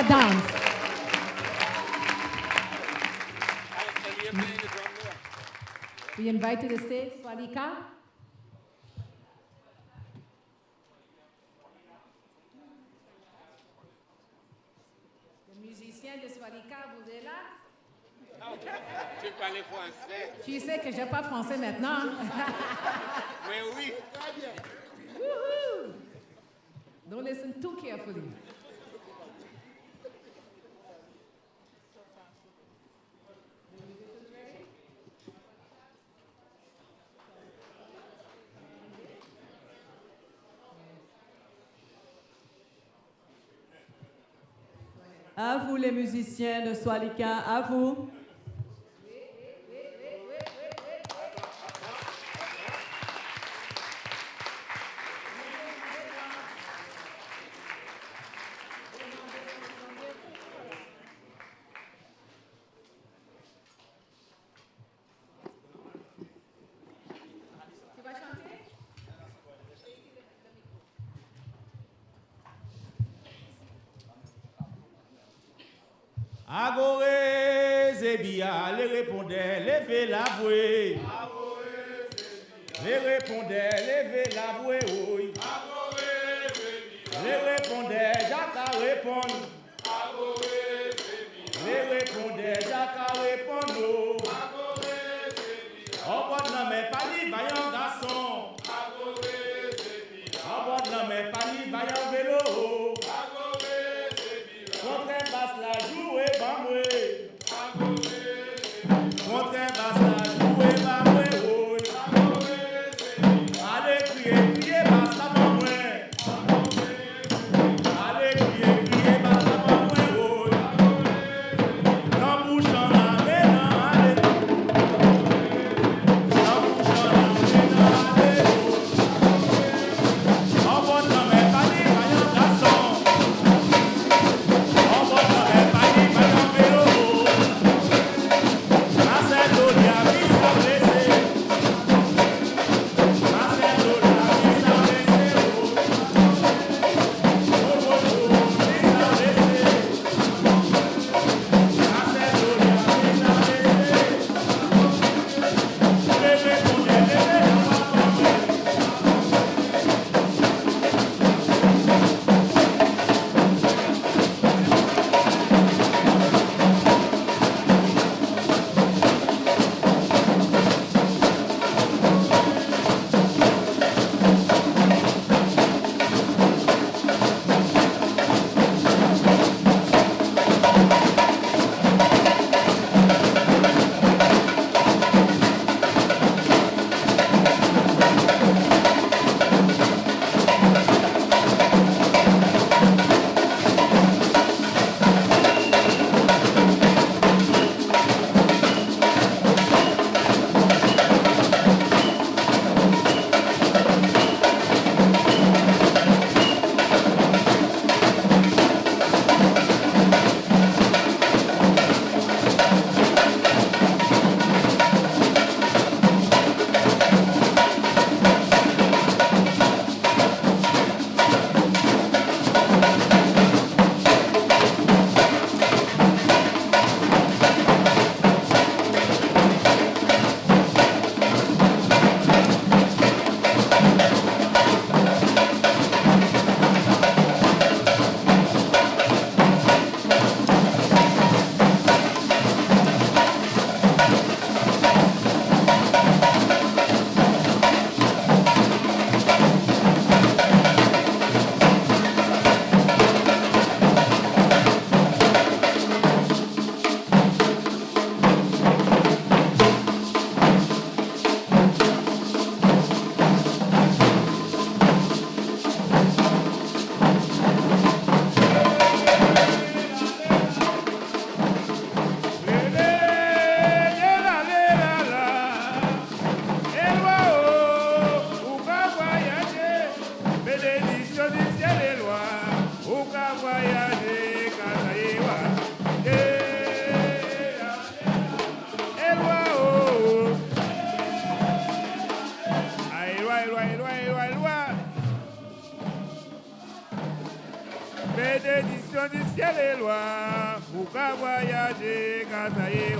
Dance. We invite to the stage 𝒂𝒈𝒂𝒄𝒉. Le musicien de 𝒂𝒂𝒄𝒉, vous êtes là? Tu parles français? Tu sais que je n'ai pas français maintenant. Mais oui. Don't listen too carefully. À vous les musiciens de 𝒂𝒂𝒄𝒉, à vous. 𝒂𝒂𝒄𝒉, les répondait, levez la voix. Les répondait, levez la voix. Les répondait, Jacques répond. Les répondait, Jacques répond. On boit de la main, pas ni vaillant garçon. On boit de la main, pas ni vaillant vélo. Contre basse la jouer, bamoué. Contre basse la jouer, bamoué. Allez crier, crier, basse la bamoué. Allez crier, crier, basse la bamoué. Dans bouche en la main, allez. Dans bouche en la main, allez. loi. Bénédiction du ciel et loi, pour qu'à voyager, quand ça y est,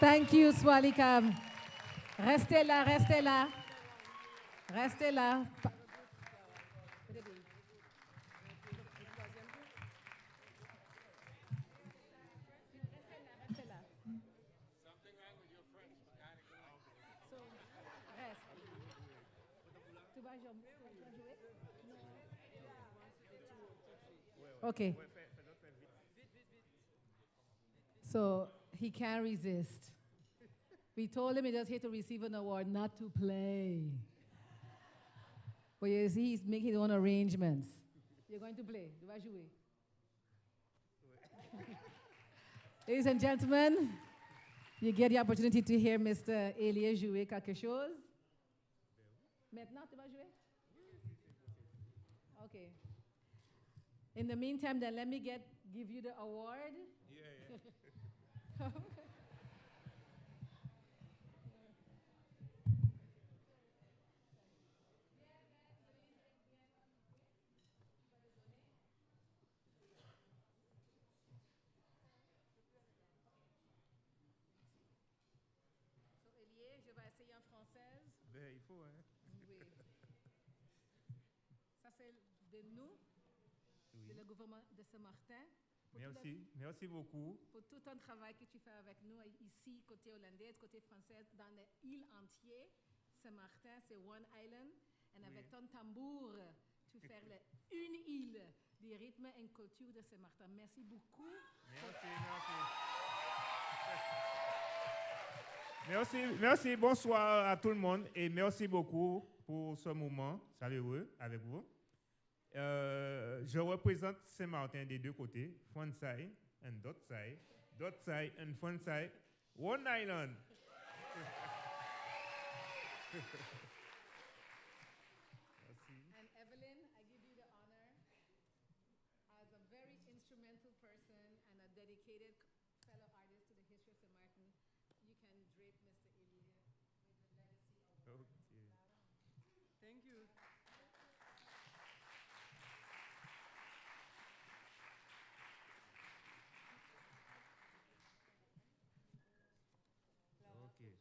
Thank you, 𝒐𝒈𝒂𝒍. Restez là, restez là. Restez là. Okay. So he can't resist. We told him he just here to receive an award, not to play. But you see, he's making his own arrangements. You're going to play. Tu vas jouer. Ladies and gentlemen, you get the opportunity to hear Mr. Elie jouer quelque chose. Maintenant, tu vas jouer? Okay. In the meantime, then let me give you the award. Yeah. faut. Hein. Oui. Ça, c'est de nous, Oui. de le gouvernement de Saint-Martin. Merci beaucoup. Pour tout ton travail que tu fais avec nous ici, côté hollandais, côté français, dans l'île entière. Saint-Martin, c'est One Island. Et Oui. avec ton tambour, tu fais une île des rythmes et culture de Saint-Martin. Merci beaucoup. Merci. Bonsoir à tout le monde et merci beaucoup pour ce moment chaleureux avec vous. Je représente Saint-Martin des deux côtés, front side and dot side and front side, One Island. And Evelyn, I give you the honor as a very instrumental person and a dedicated fellow artist to the history of St. Martin. You can drape Mr. Elie with the legacy award. Okay. Thank you. Okay.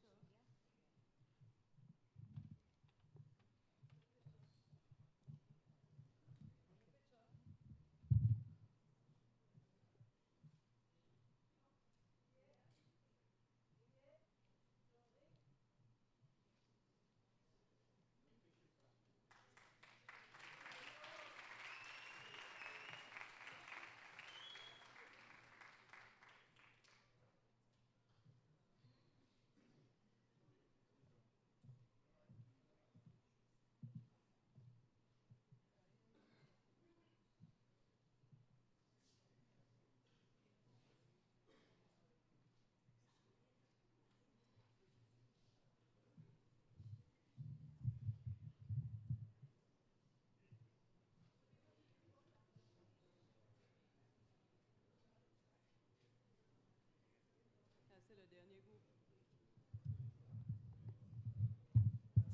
C'est le dernier groupe.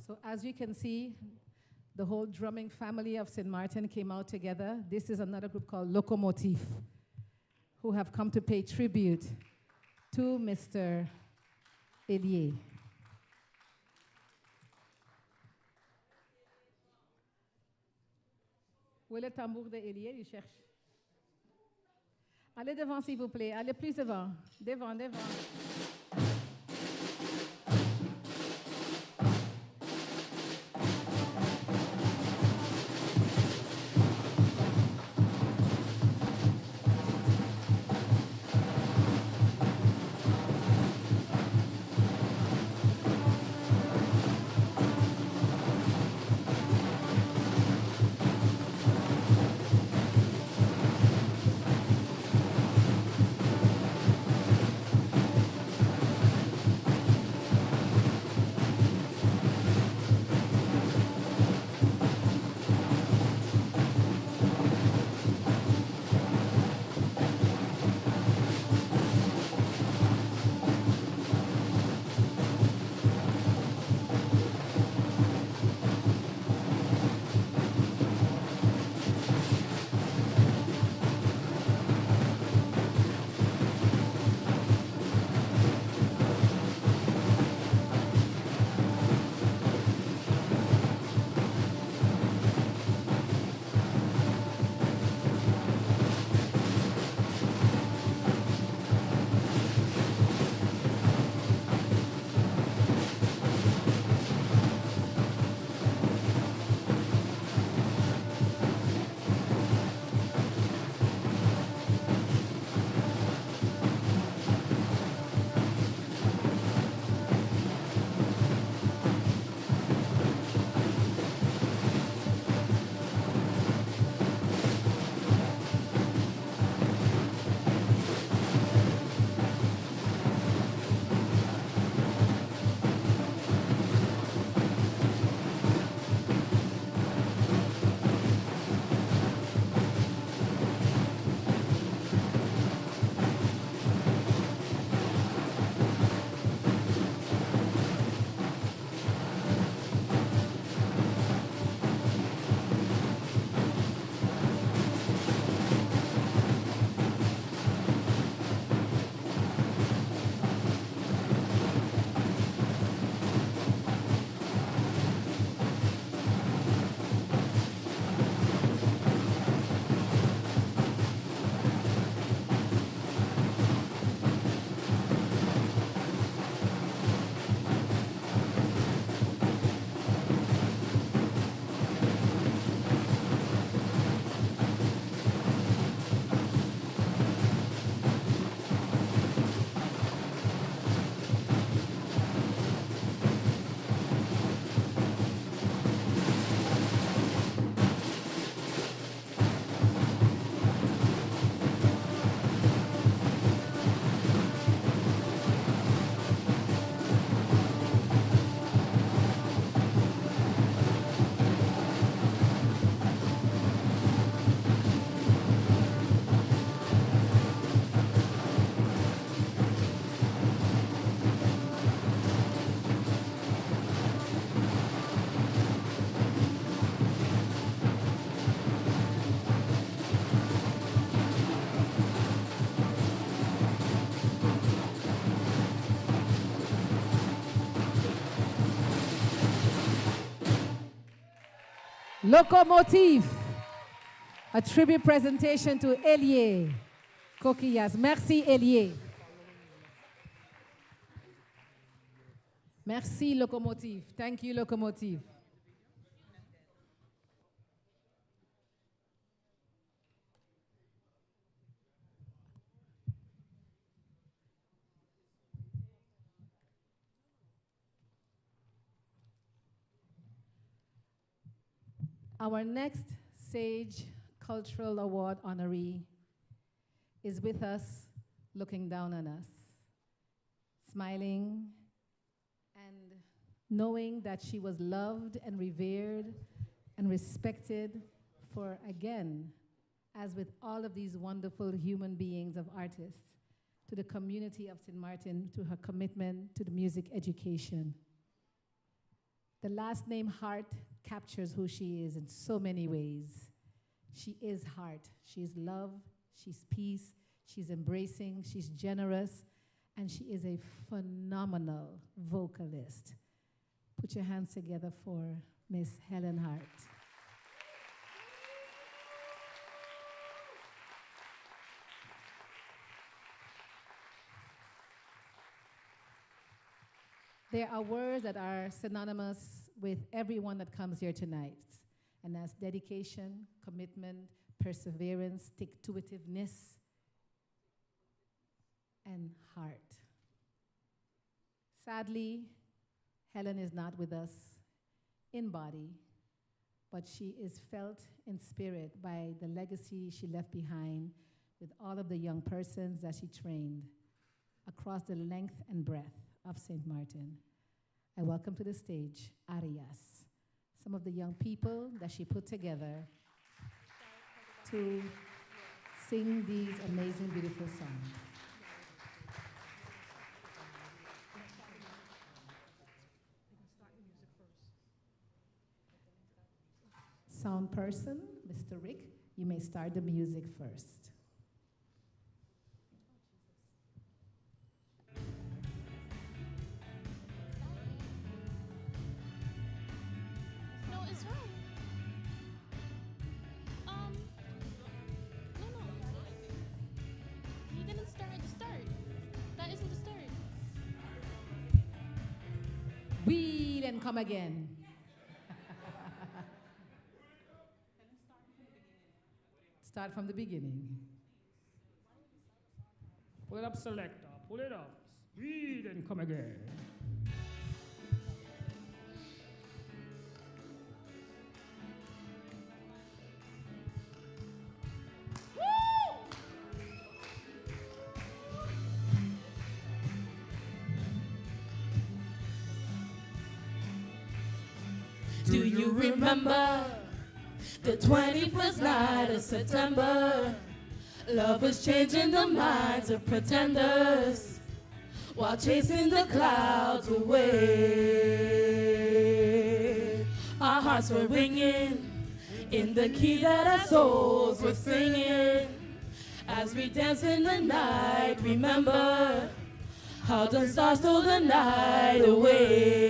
So as you can see, the whole drumming family of St. Martin came out together. This is another group called Locomotive, who have come to pay tribute to Mr. Elie. Où est le tambour de Elie? Il cherche. Allez devant, s'il vous plaît. Allez plus devant. Devant. Locomotive. A tribute presentation to 𝒂𝒈𝒄𝒉. Merci, Elie. Merci, Locomotive. Thank you, Locomotive. Our next Sage Cultural Award honoree is with us, looking down on us, smiling, and knowing that she was loved and revered and respected for, again, as with all of these wonderful human beings of artists, to the community of St. Maarten, to her commitment to the music education. The last name Hart captures who she is in so many ways. She is heart. She's love. She's peace. She's embracing. She's generous. And she is a phenomenal vocalist. Put your hands together for Miss Helen Hart. There are words that are synonymous with everyone that comes here tonight, and that's dedication, commitment, perseverance, stick-to-itiveness, and heart. Sadly, Helen is not with us in body, but she is felt in spirit by the legacy she left behind with all of the young persons that she trained across the length and breadth of St. Maarten. I welcome to the stage Arias, some of the young people that she put together to sing these amazing, beautiful songs. Sound person, Mr. Rick, you may start the music first. Wheel and come again. Start from the beginning. Pull it up, selector. Pull it up. Wheel and come again. Do you remember the 21st night of September? Love was changing the minds of pretenders while chasing the clouds away. Our hearts were ringing in the key that our souls were singing as we danced in the night. Remember how the stars stole the night away.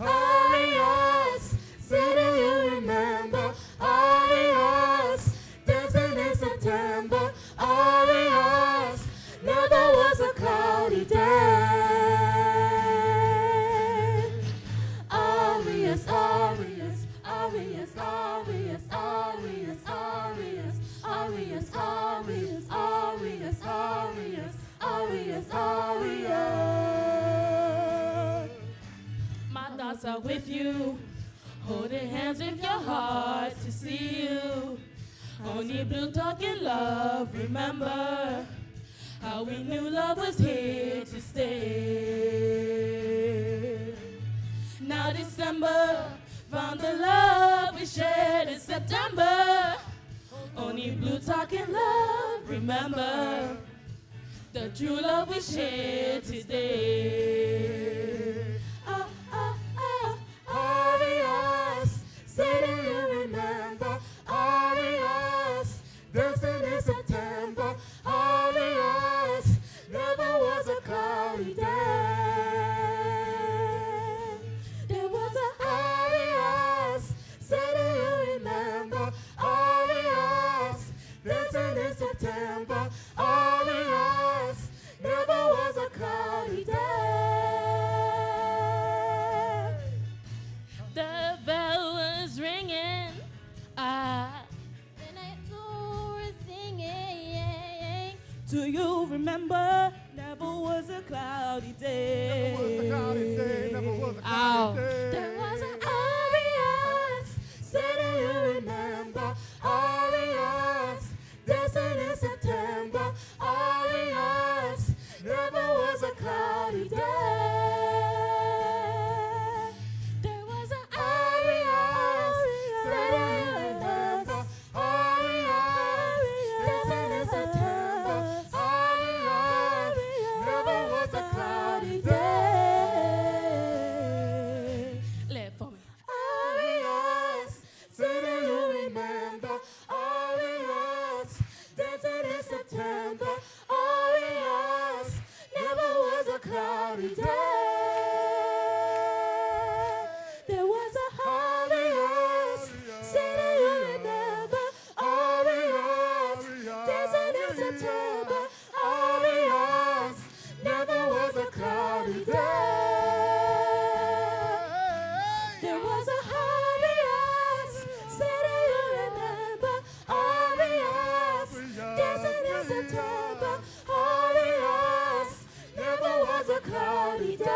Arias, say do you remember? Arias, dancing in September. Arias, never was a cloudy day. Arias, Arias, Arias, Arias, Arias, Arias, Arias, Arias, Arias, Arias, Arias, Arias. My thoughts are with you, holding hands with your heart to see you. Only blue talking love, remember how we knew love was here to stay. Now December found the love we shared in September. Only blue talking love, remember the true love we shared today. Arias, say do you remember? Arias, dancing in September. Arias, never was a cloudy day. There was a Then I was singing. Do you remember? Never was a cloudy day. Never was a cloudy day. Never was a cloudy day. There was an Arias. Say do you remember? Arias. Dancing in September. Arias. Never was a cloudy day. There was an Arias. Say do you remember? Arias. Dancing in September. Arias. Never was a cloudy day. Live for me. Arias. Say do you remember? Arias. Dancing in September. Arias. Never was a cloudy day. There was a Arias. Say do you remember? Arias. Dancing in September. Arias. Never was a cloudy day. There was a Arias. Say do you remember? Arias. Dancing in September. Arias. Never was a cloudy day.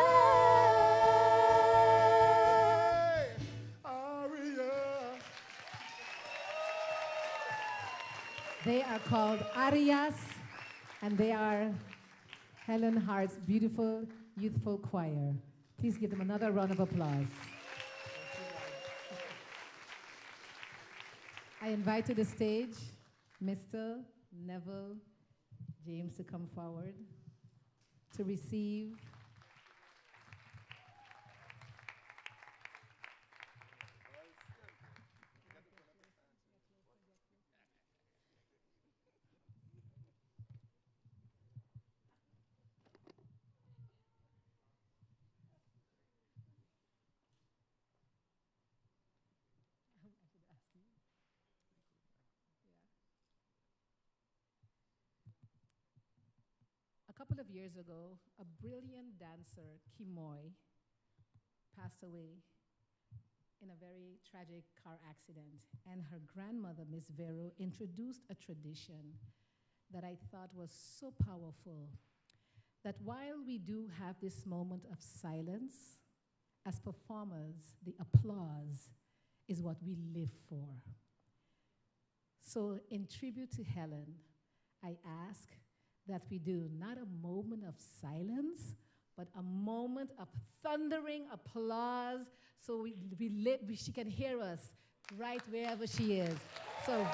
They are called Arias, and they are Helen Hart's beautiful youthful choir. Please give them another round of applause. I invite to the stage Mr. Neville James to come forward to receive A couple of years ago, a brilliant dancer, Kimoy, passed away in a very tragic car accident. And her grandmother, Miss Vero, introduced a tradition that I thought was so powerful, that while we do have this moment of silence, as performers, the applause is what we live for. So in tribute to Helen, I ask that we do not a moment of silence, but a moment of thundering applause so she can hear us right wherever she is. So.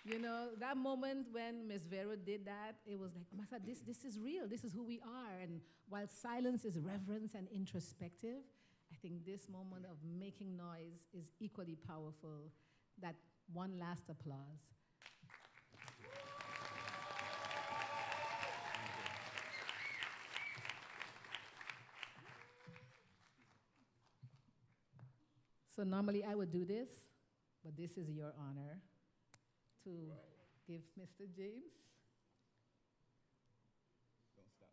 You know, that moment when Miss Vero did that, it was like, Masa, this is real. This is who we are. And while silence is reverence and introspective, I think this moment of making noise is equally powerful. That one last applause. So normally I would do this, but this is your honor to give Mr. James. Don't stop.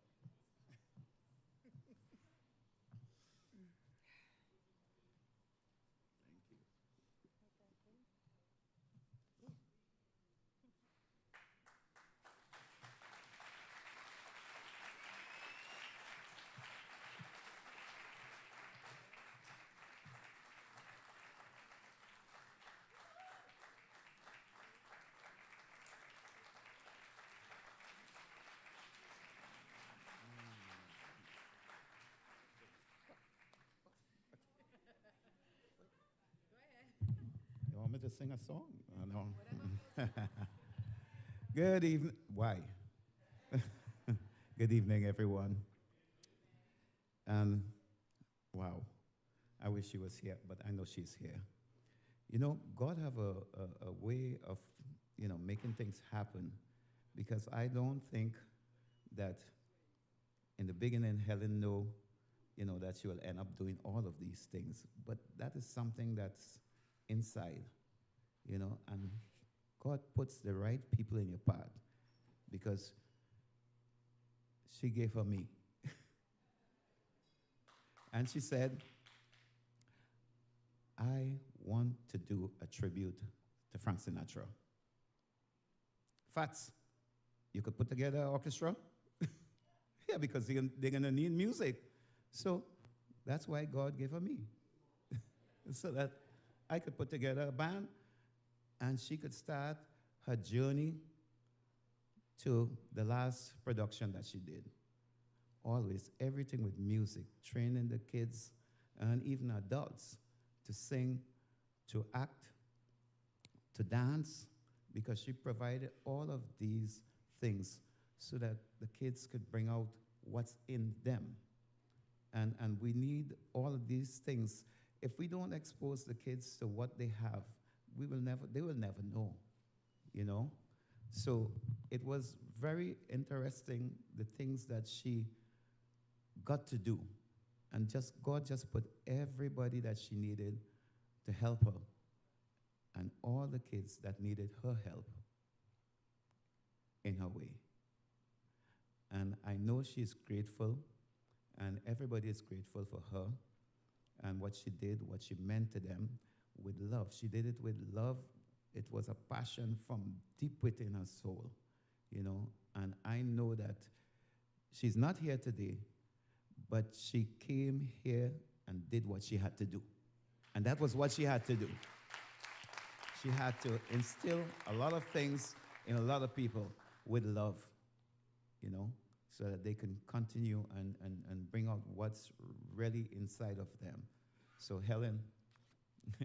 Thank you. You want me to sing a song? Oh, no. Good evening. Why? Good evening, everyone. And wow, I wish she was here, but I know she's here. You know, God have a way of, you know, making things happen, because I don't think that in the beginning Helen knew that she will end up doing all of these things. But that is something that's inside, and God puts the right people in your path because she gave her me. And she said, I want to do a tribute to Frank Sinatra. Fats, you could put together an orchestra? Yeah, because they're going to need music. So that's why God gave her me. So that I could put together a band and she could start her journey to the last production that she did. Always, everything with music, training the kids and even adults to sing, to act, to dance, because she provided all of these things so that the kids could bring out what's in them. And we need all of these things. If we don't expose the kids to what they have, they will never know, So it was very interesting, the things that she got to do. And God just put everybody that she needed to help her. And all the kids that needed her help in her way. And I know she's grateful, and everybody is grateful for her and what she did, what she meant to them with love. She did it with love. It was a passion from deep within her soul, And I know that she's not here today, but she came here and did what she had to do. And that was what she had to do. She had to instill a lot of things in a lot of people with love, so that they can continue and bring out what's really inside of them. So Helen,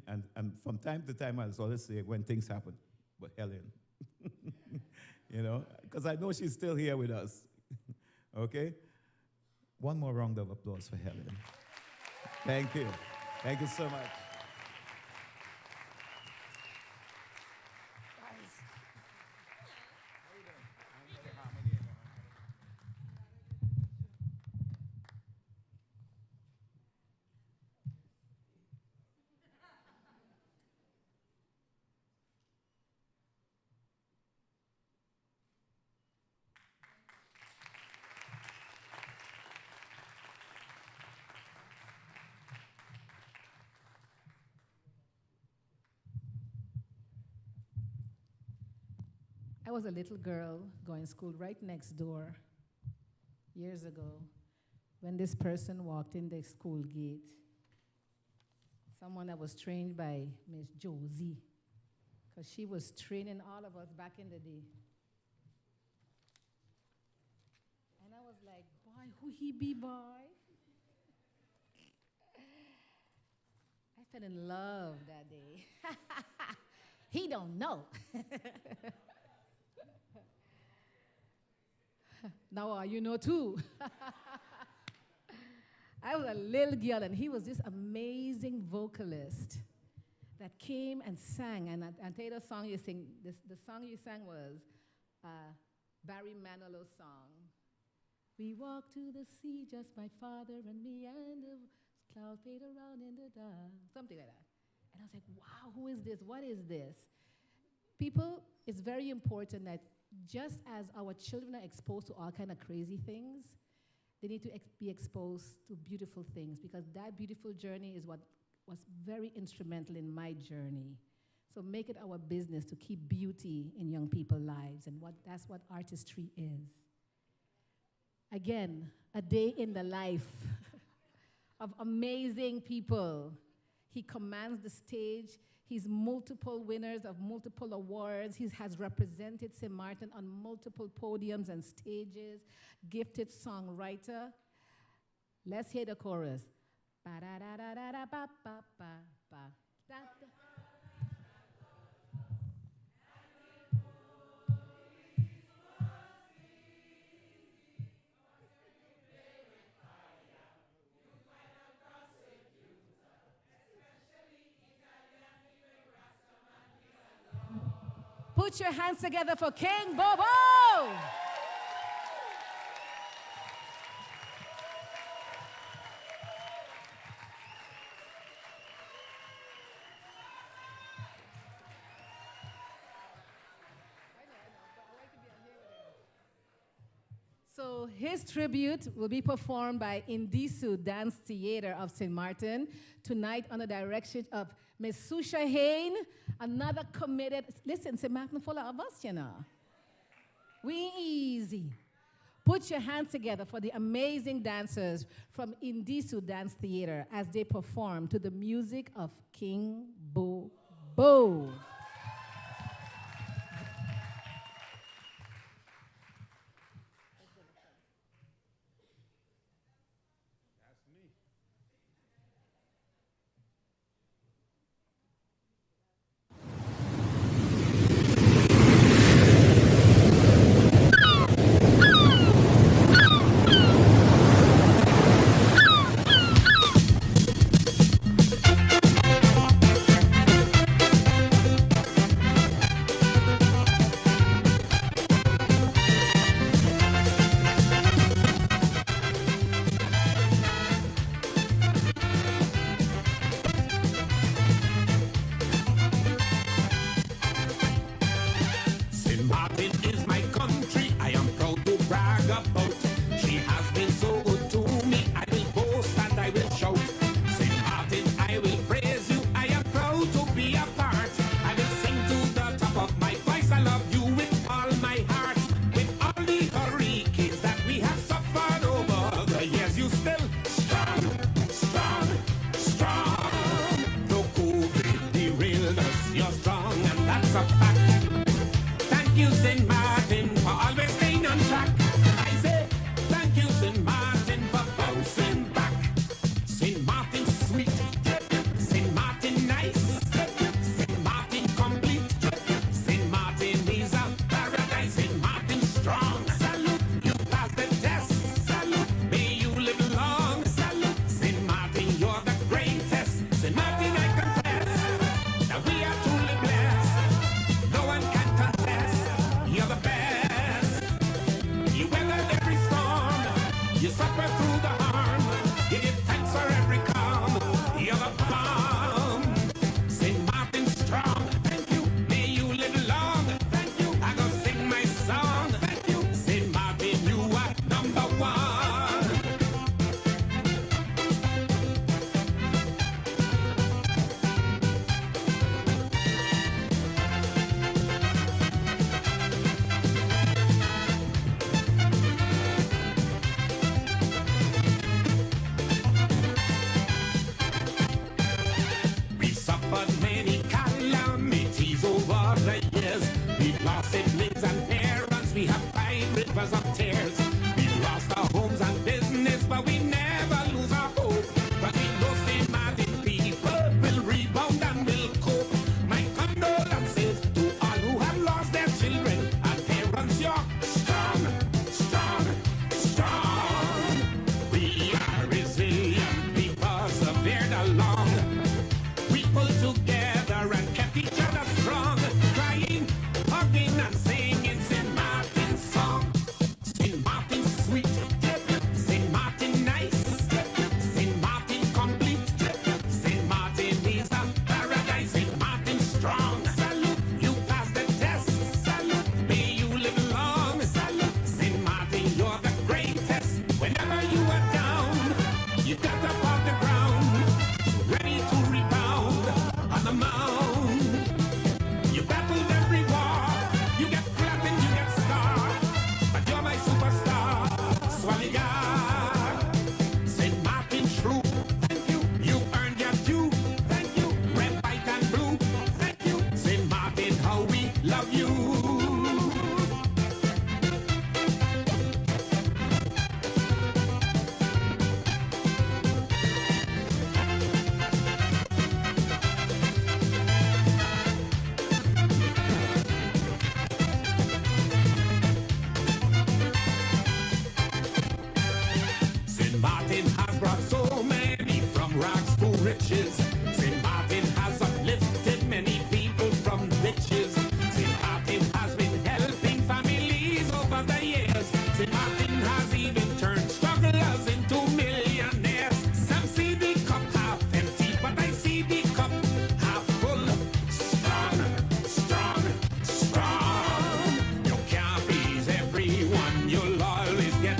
and from time to time I always say when things happen, but Helen, because I know she's still here with us. Okay? One more round of applause for Helen. Thank you. Thank you so much. I was a little girl going to school right next door years ago when this person walked in the school gate. Someone that was trained by Miss Josie, because she was training all of us back in the day. And I was like, boy, who he be, boy? I fell in love that day. He don't know. Now you know too. I was a little girl, and he was this amazing vocalist that came and sang. And I'll tell you the song you sing. The song you sang was Barry Manilow's song. We walked to the sea, just my father and me, and the clouds played around in the dark. Something like that. And I was like, wow, who is this? What is this? People, it's very important that just as our children are exposed to all kind of crazy things, they need to be exposed to beautiful things, because that beautiful journey is what was very instrumental in my journey. So make it our business to keep beauty in young people's lives, and that's what artistry is. Again, a day in the life of amazing people. He commands the stage. He's multiple winners of multiple awards. He has represented St. Maarten on multiple podiums and stages. Gifted songwriter. Let's hear the chorus. Put your hands together for King Bobo. So his tribute will be performed by Indisu Dance Theater of St. Martin tonight under the direction of Ms. Susha Hain, another committed. Listen, St. Martin full of us, you know. We ain't easy. Put your hands together for the amazing dancers from Indisu Dance Theater as they perform to the music of King Bo Bo. You'll always get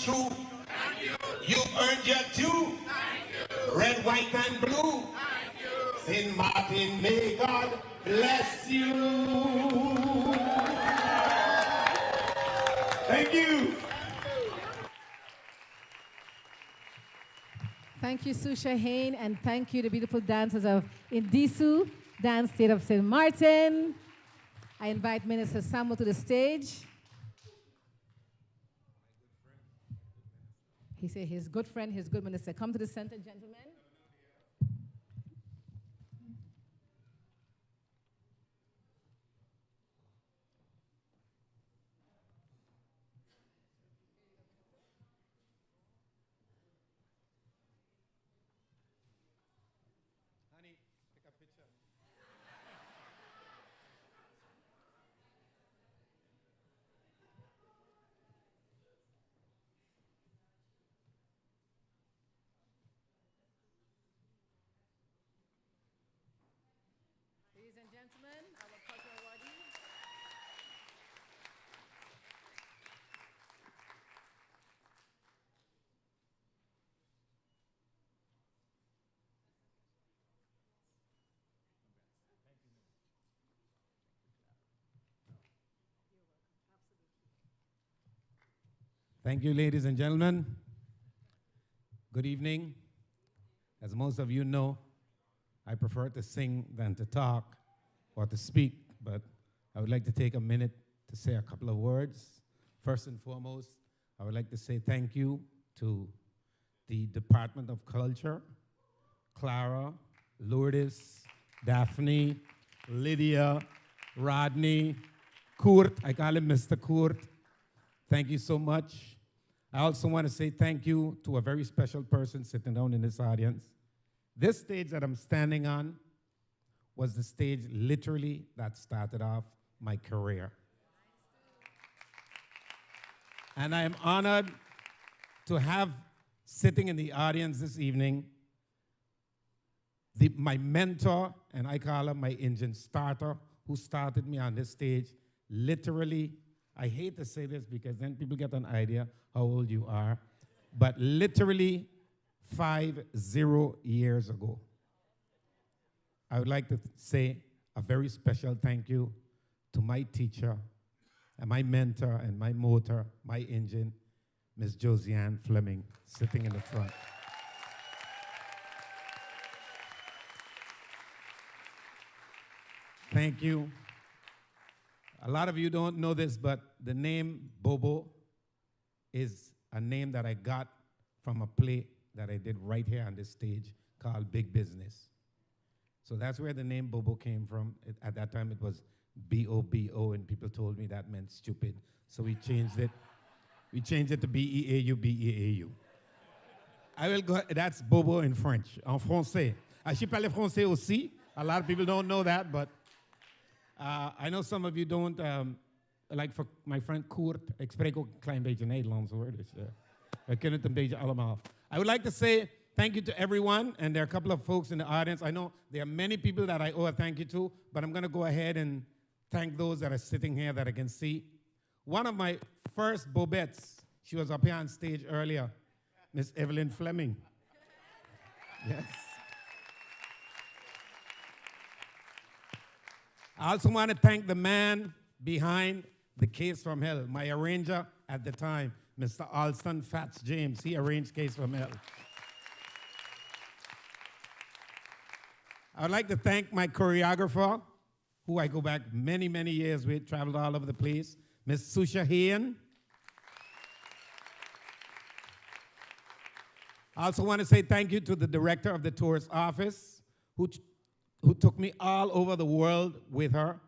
true. You earned your due. Red, white, and blue. St. Martin, may God bless you. Thank you. Thank you, Susha Hain, and thank you, the beautiful dancers of Indisu, Dance State of St. Martin. I invite Minister Samuel to the stage. He said his good friend, his good minister. Come to the center, gentlemen. Ladies and gentlemen, our cultural awardee. Thank you, ladies and gentlemen. Good evening. As most of you know, I prefer to sing than to talk or to speak, but I would like to take a minute to say a couple of words. First and foremost, I would like to say thank you to the Department of Culture, Clara, Lourdes, Daphne, Lydia, Rodney, Kurt, I call him Mr. Kurt. Thank you so much. I also want to say thank you to a very special person sitting down in this audience. This stage that I'm standing on was the stage literally that started off my career. And I am honored to have sitting in the audience this evening my mentor, and I call him my engine starter, who started me on this stage literally. I hate to say this because then people get an idea how old you are, but literally 50 years ago. I would like to say a very special thank you to my teacher and my mentor and my motor, my engine, Miss Josiane Fleming, sitting in the front. Thank you. A lot of you don't know this, but the name Bobo is a name that I got from a play that I did right here on this stage called Big Business. So that's where the name Bobo came from. At that time, it was B-O-B-O, and people told me that meant stupid. So we changed it. We changed it to B-E-A-U, B-E-A-U. I will go, that's Bobo in French, en français. Je parle français aussi. A lot of people don't know that, but I know some of you don't, like for my friend Kurt, ik spreek ook een klein beetje Nederlands hoor, dus we kunnen het een beetje allemaal. I would like to say thank you to everyone, and there are a couple of folks in the audience. I know there are many people that I owe a thank you to, but I'm going to go ahead and thank those that are sitting here that I can see. One of my first Bobettes, she was up here on stage earlier, Miss Evelyn Fleming. Yes. I also want to thank the man behind the Case from Hell, my arranger at the time, Mr. Alston Fats James. He arranged Case from Hell. I would like to thank my choreographer, who I go back many, many years with, traveled all over the place, Miss Susha Hain. I also want to say thank you to the director of the tourist office, who took me all over the world with her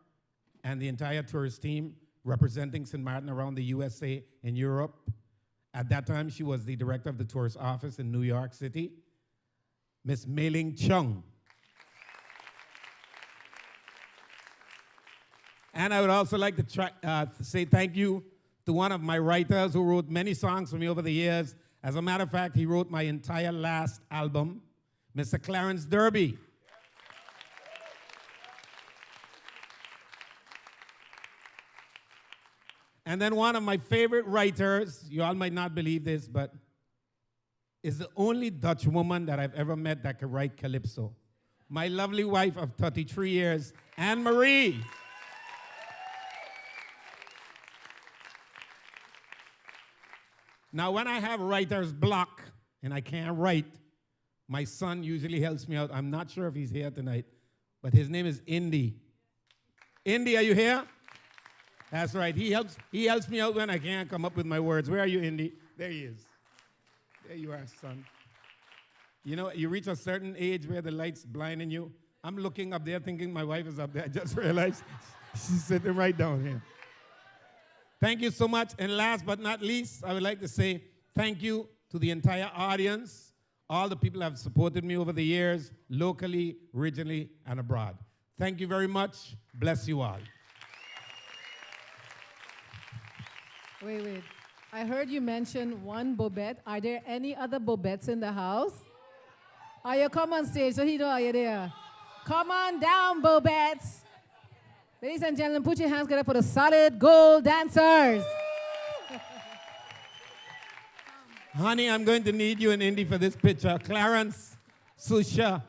and the entire tourist team, representing St. Martin around the USA and Europe. At that time, she was the director of the tourist office in New York City, Miss Mei-Ling Chung. And I would also like to say thank you to one of my writers who wrote many songs for me over the years. As a matter of fact, he wrote my entire last album, Mr. Clarence Derby. And then one of my favorite writers, you all might not believe this, but is the only Dutch woman that I've ever met that can write calypso. My lovely wife of 33 years, Anne-Marie. Now, when I have writer's block and I can't write, my son usually helps me out. I'm not sure if he's here tonight, but his name is Indy. Indy, are you here? That's right. He helps me out when I can't come up with my words. Where are you, Indy? There he is. There you are, son. You know, you reach a certain age where the light's blinding you. I'm looking up there thinking my wife is up there. I just realized she's sitting right down here. Thank you so much. And last but not least, I would like to say thank you to the entire audience, all the people that have supported me over the years, locally, regionally, and abroad. Thank you very much. Bless you all. Wait. I heard you mention one Bobette. Are there any other Bobettes in the house? Are you come on stage so he know are you there? Come on down, Bobettes. Ladies and gentlemen, put your hands together for the solid gold dancers. Honey, I'm going to need you and Indy for this picture. Clarence, Susha,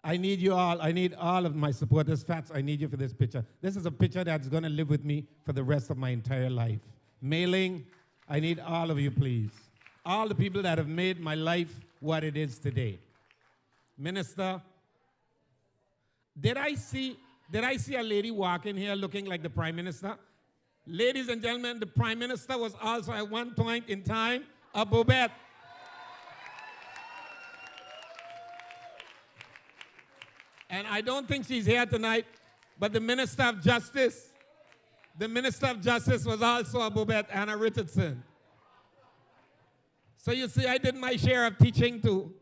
I need you all. I need all of my supporters. Fats, I need you for this picture. This is a picture that's going to live with me for the rest of my entire life. Mailing, I need all of you, please. All the people that have made my life what it is today. Minister, did I see a lady walk in here looking like the Prime Minister? Ladies and gentlemen, the Prime Minister was also at one point in time a Bobette. And I don't think she's here tonight, but the Minister of Justice was also a Bobette, Anna Richardson. So you see, I did my share of teaching too.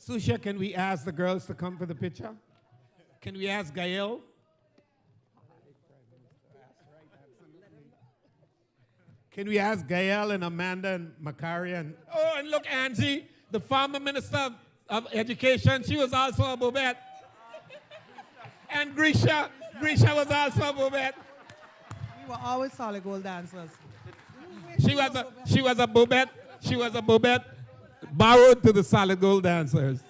Susha, can we ask the girls to come for the picture? Can we ask Gael? Can we ask Gael and Amanda and Macari and look, Angie, the former Minister of Education, she was also a Bobette. And Grisha was also a Bobette. We were always solid gold dancers. She was a Bobette borrowed to the solid gold dancers.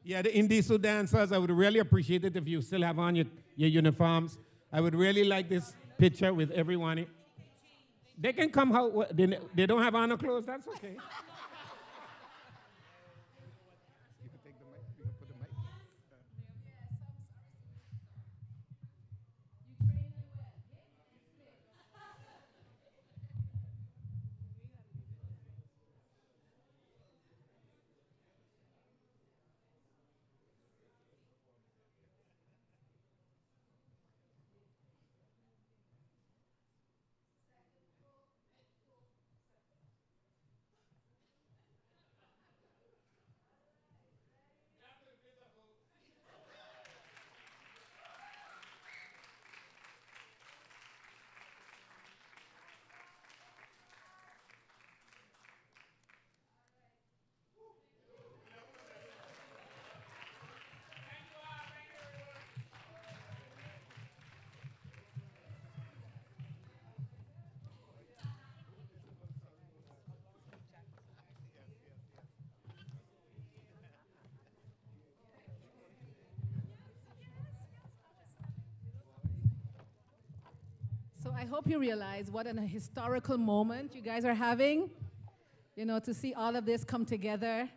Yeah, the Indisu dancers, I would really appreciate it if you still have on your uniforms. I would really like this picture with everyone. They can come out, they don't have on their clothes, that's okay. So I hope you realize what a historical moment you guys are having, you know, to see all of this come together.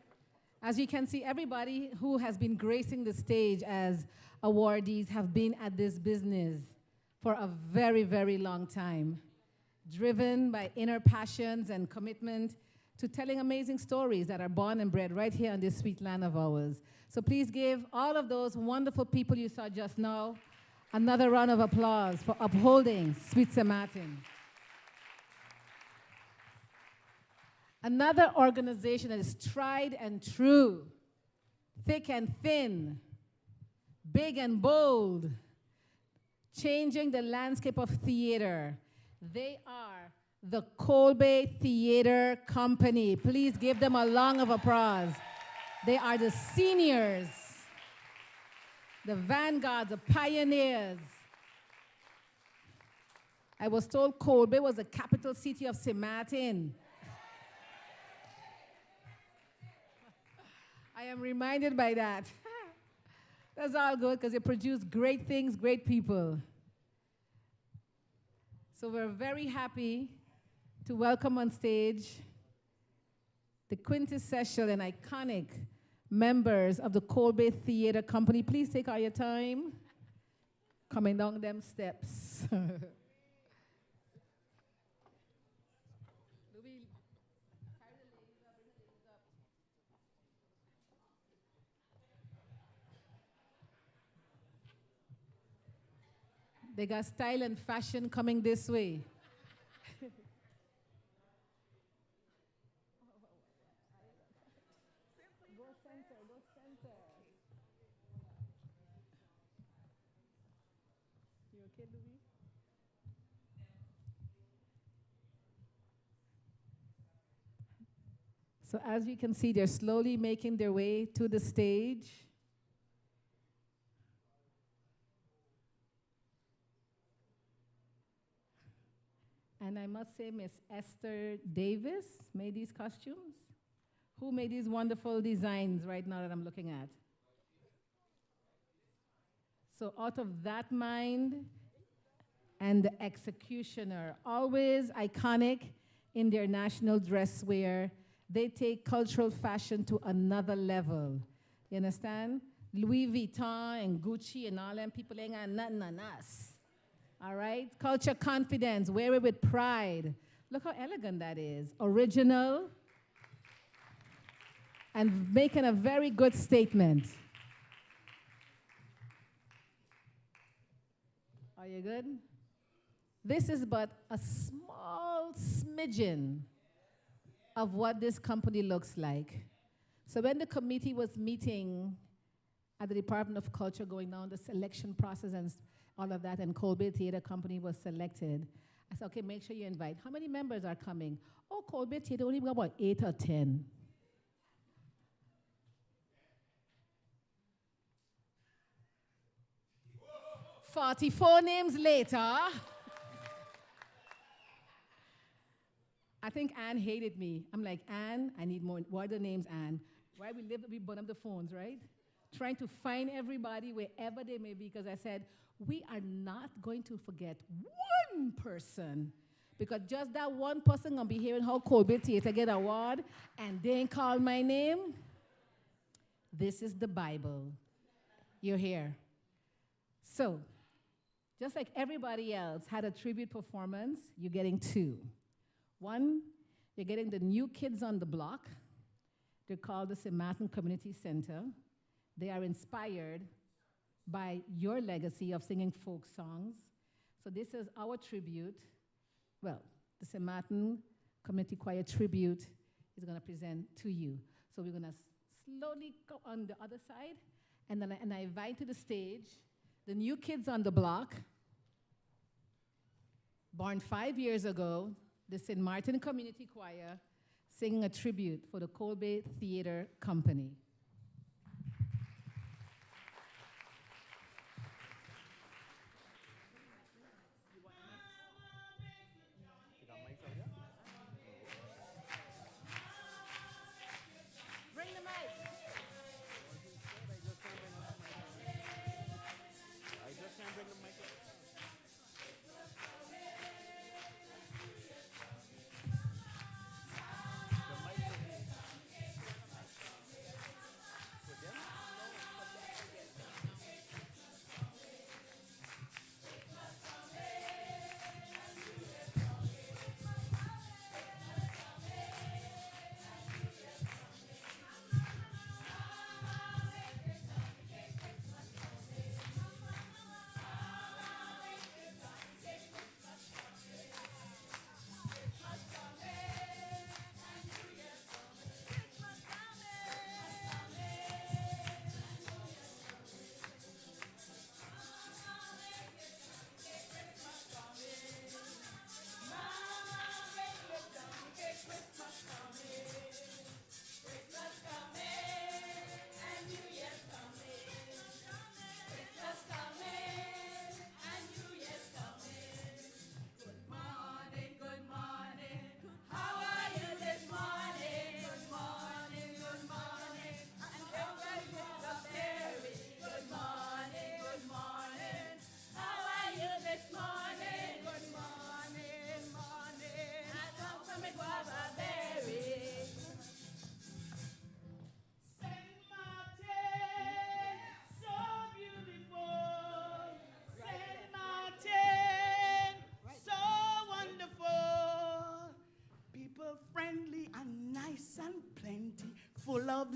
As you can see, everybody who has been gracing the stage as awardees have been at this business for a very, very long time, driven by inner passions and commitment to telling amazing stories that are born and bred right here on this sweet land of ours. So please give all of those wonderful people you saw just now another round of applause for upholding Sweet St. Maarten. Another organization that is tried and true, thick and thin, big and bold, changing the landscape of theater. They are the Kolbe Theater Company. Please give them a long of applause. They are the seniors, the vanguards, the pioneers. I was told Kolbe was the capital city of St. Maarten. I am reminded by that. That's all good because they produce great things, great people. So we're very happy to welcome on stage the quintessential and iconic members of the Kolbe Theater Company. Please take all your time coming down them steps. They got style and fashion coming this way. You okay, Louis? So as you can see, they're slowly making their way to the stage. And I must say, Miss Esther Davis made these costumes. Who made these wonderful designs right now that I'm looking at? So out of that mind and the executioner, always iconic in their national dress wear, they take cultural fashion to another level. You understand? Louis Vuitton and Gucci and all them people ain't got nothing on us. All right? Culture confidence, wear it with pride. Look how elegant that is. Original and making a very good statement. Are you good? This is but a small smidgen of what this company looks like. So when the committee was meeting at the Department of Culture, going down the selection process and all of that, and Kolbe Theater Company was selected, I said, okay, make sure you invite. How many members are coming? Oh, Kolbe Theater only got about 8 or 10. "44 names later, I think Anne hated me. I'm like, Anne, I need more. What are the names, Anne? Why we live, we burn up the phones, right? Trying to find everybody wherever they may be, because I said, we are not going to forget one person, because just that one person gonna be hearing how Kolbe Theater get award, and they ain't call my name. This is the Bible. You're here. So, just like everybody else had a tribute performance, you're getting 2. One, you're getting the New Kids on the Block. They're called the St. Maarten Community Center. They are inspired by your legacy of singing folk songs. So this is our tribute. Well, the St. Maarten Community Choir tribute is going to present to you. So we're going to slowly go on the other side, and then I invite to the stage the New Kids on the Block, born 5 years ago, the St. Maarten Community Choir, singing a tribute for the Kolbe Theater Company. Bring the mic. I just can't bring the mic up.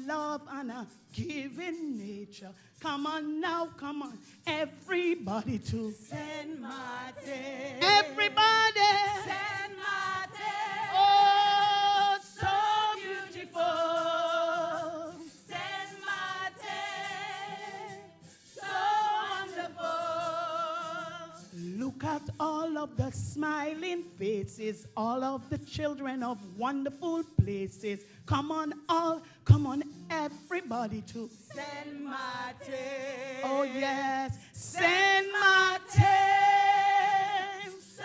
love and a giving nature. Come on now, come on, everybody to St. Martin. Everybody. St. Martin. Oh, so beautiful. St. Martin. So wonderful. Look at all of the smiling faces, all of the children of wonderful places. Come on, all, come on, everybody to St. Martin. Oh, yes, St. Martin. So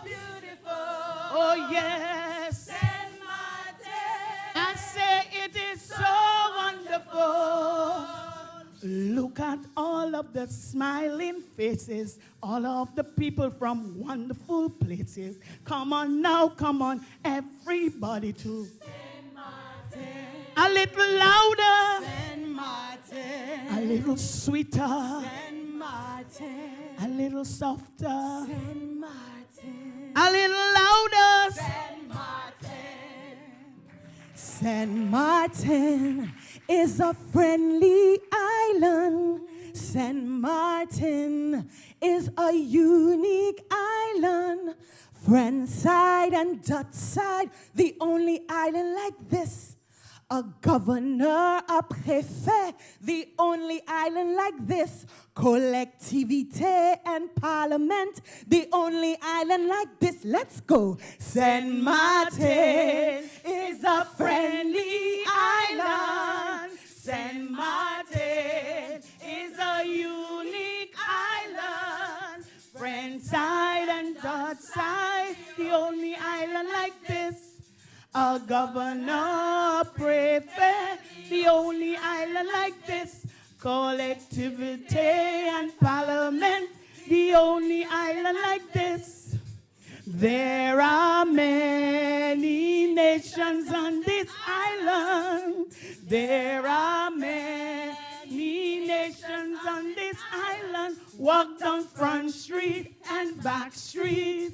beautiful. Oh, yes, St. Martin. I say it is so wonderful. Look at all of the smiling faces, all of the people from wonderful places. Come on now, come on, everybody to St. Martin. a little louder, St. Martin. a little sweeter, St. Martin. a little softer, St. Martin. a little louder. St. Martin. St. Martin is a friendly island. St. Martin is a unique island. Friend side and Dutch side, the only island like this. A governor, a préfet, the only island like this. Collectivité and parliament, the only island like this. Let's go. St. Martin is a friendly island. St. Martin is a unique island. Friend side and Dutch side, the only island like this. A governor, prefect, the only island like this. Collectivity and parliament, the only island like this. There are many nations on this island. There are many nations on this island. Walk down Front Street and Back Street,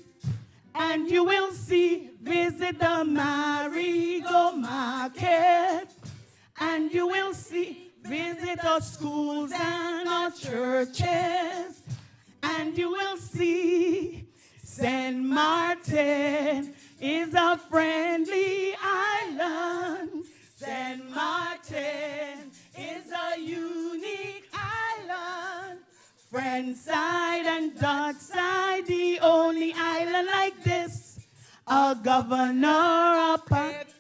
and you will see, visit the Marigo Market, and you will see, visit our schools and our churches, and you will see St. Martin is a friendly island. St. Martin is a unique island. Friend side and Dutch side, the only island like this. A governor, a prefect,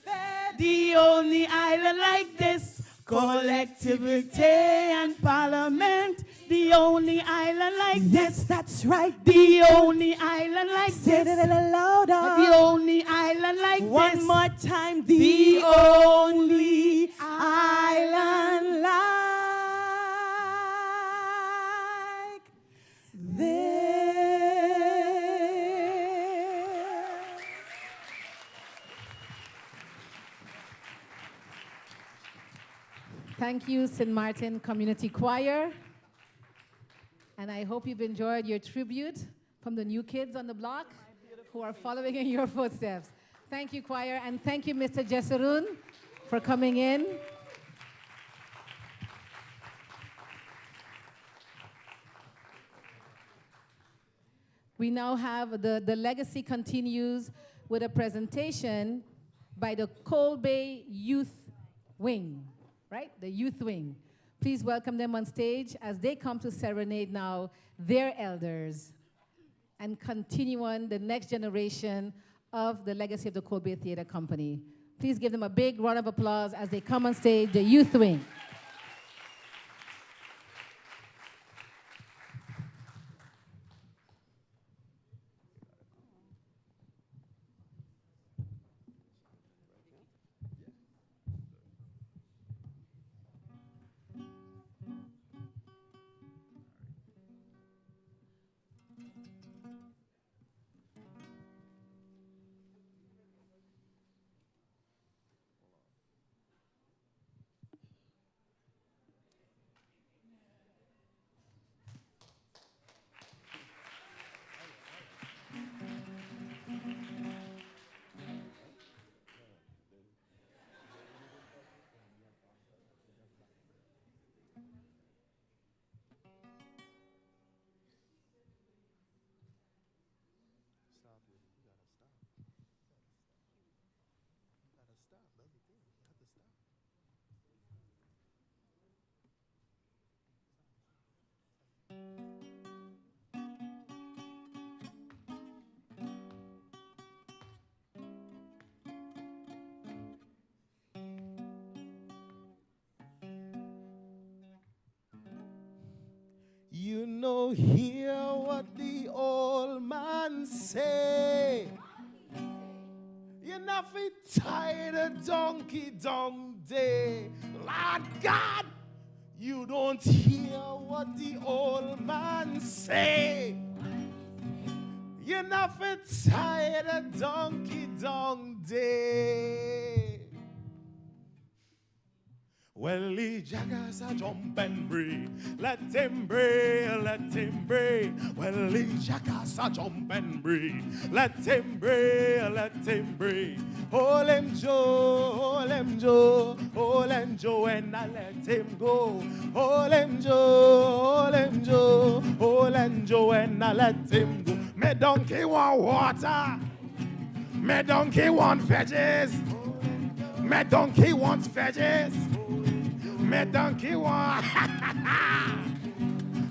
the only island like this. Collectivity and parliament, the only island like this. Yes, that's right. The only island like Say this. it a little louder. The only island like this. One more time. The only island like this. Thank you, St. Martin Community Choir. And I hope you've enjoyed your tribute from the new kids on the block who are following in your footsteps. Thank you, choir, and thank you, Mr. Jesserun, for coming in. We now have the legacy continues with a presentation by the Kolbe Youth Wing, right? The Youth Wing. Please welcome them on stage as they come to serenade now their elders and continue on the next generation of the legacy of the Kolbe Theatre Company. Please give them a big round of applause as they come on stage, the Youth Wing. You know, hear what the old man say. You're not fit tired of donkey down day. Lord God, you don't hear what the old man say. You're not fit tired of donkey down day. Well, the jackers a jump and bray. Let him bray, let him bray. Well, the jackers a jump and bray. Let him bray, let him bray. Hold him Joe, hold him Joe, hold him Joe, and I let him go. Hold him Joe, hold him Joe, hold him Joe, and I let him go. Me donkey want water. Me donkey want veggies. Me donkey wants veggies. Me donkey want.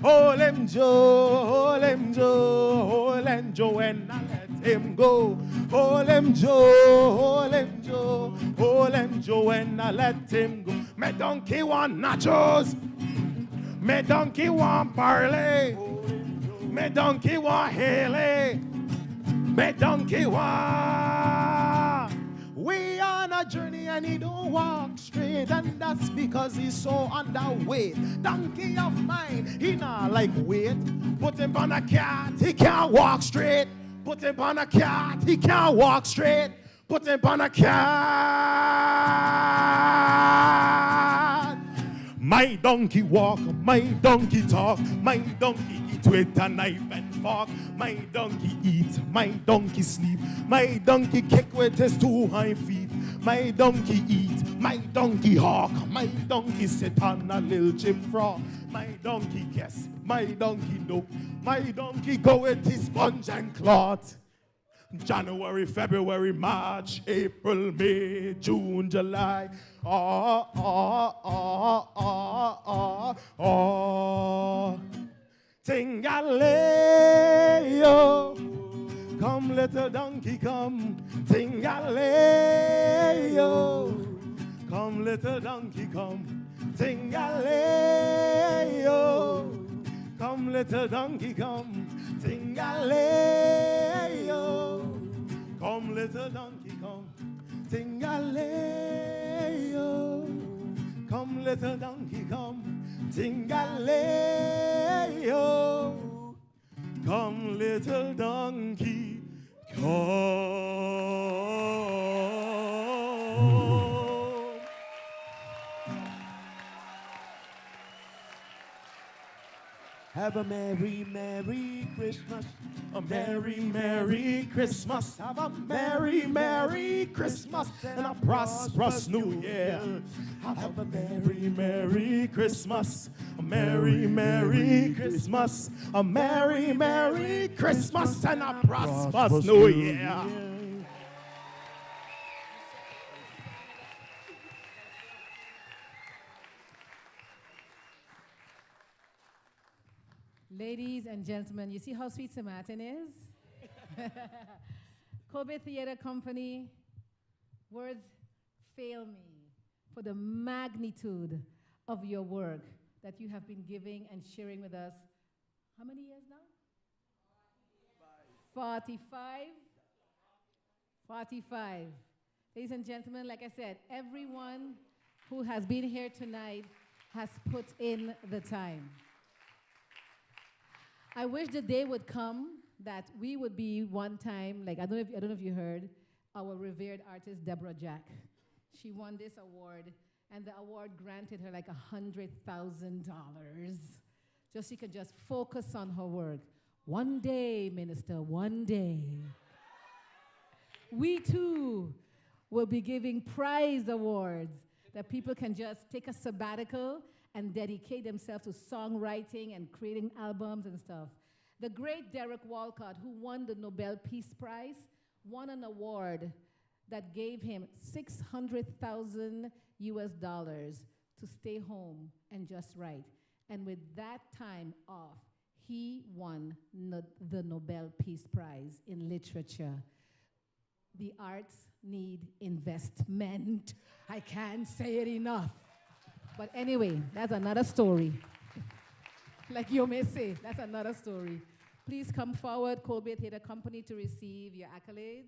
Hold him Joe, hold him Joe, hold him Joe, and I let him go. Hold him Joe, hold him Joe, hold him Joe, and I let him go. Me donkey want nachos. Me donkey want barley. Me donkey want Haley. Me donkey want. We on a journey and he don't walk straight, and that's because he's so underweight. Donkey of mine, he not like weight. Put him on a cart, he can't walk straight. Put him on a cart, he can't walk straight. Put him on a cart. My donkey walk, my donkey talk, my donkey eat with a knife and fork. My donkey eat, my donkey sleep, my donkey kick with his 2 hind feet. My donkey eat, my donkey hawk, my donkey sit on a little chip frog. My donkey guess, my donkey know, my donkey go with his sponge and cloth. January, February, March, April, May, June, July. Oh, oh, oh, oh, oh, oh. Tingaleo, come little donkey, come. Tingaleo, come little donkey, come. Tingaleo, come little donkey, come. Tingaleo, come little donkey, come. Tingaleo, come little donkey, come. Tingaleo, come little donkey, come. Have a merry, merry Christmas. A merry, merry Christmas. Have a merry, merry Christmas. And a prosperous New Year. Have a merry, merry Christmas. A merry, merry Christmas. A merry, merry Christmas. And a prosperous New Year. Ladies and gentlemen, you see how sweet St. Maarten is? Kobe Theater Company, words fail me for the magnitude of your work that you have been giving and sharing with us. How many years now? 45? 45. Ladies and gentlemen, like I said, everyone who has been here tonight has put in the time. I wish the day would come that we would be one time, like I don't know if you heard, our revered artist Deborah Jack. She won this award, and the award granted her like $100,000, just so she could just focus on her work. One day, Minister, one day. We too will be giving prize awards that people can just take a sabbatical and dedicate themselves to songwriting and creating albums and stuff. The great Derek Walcott, who won the Nobel Peace Prize, won an award that gave him $600,000 to stay home and just write. And with that time off, he won the Nobel Peace Prize in literature. The arts need investment. I can't say it enough. But anyway, that's another story. Like you may say, that's another story. Please come forward, Colby Theatre Company, to receive your accolades.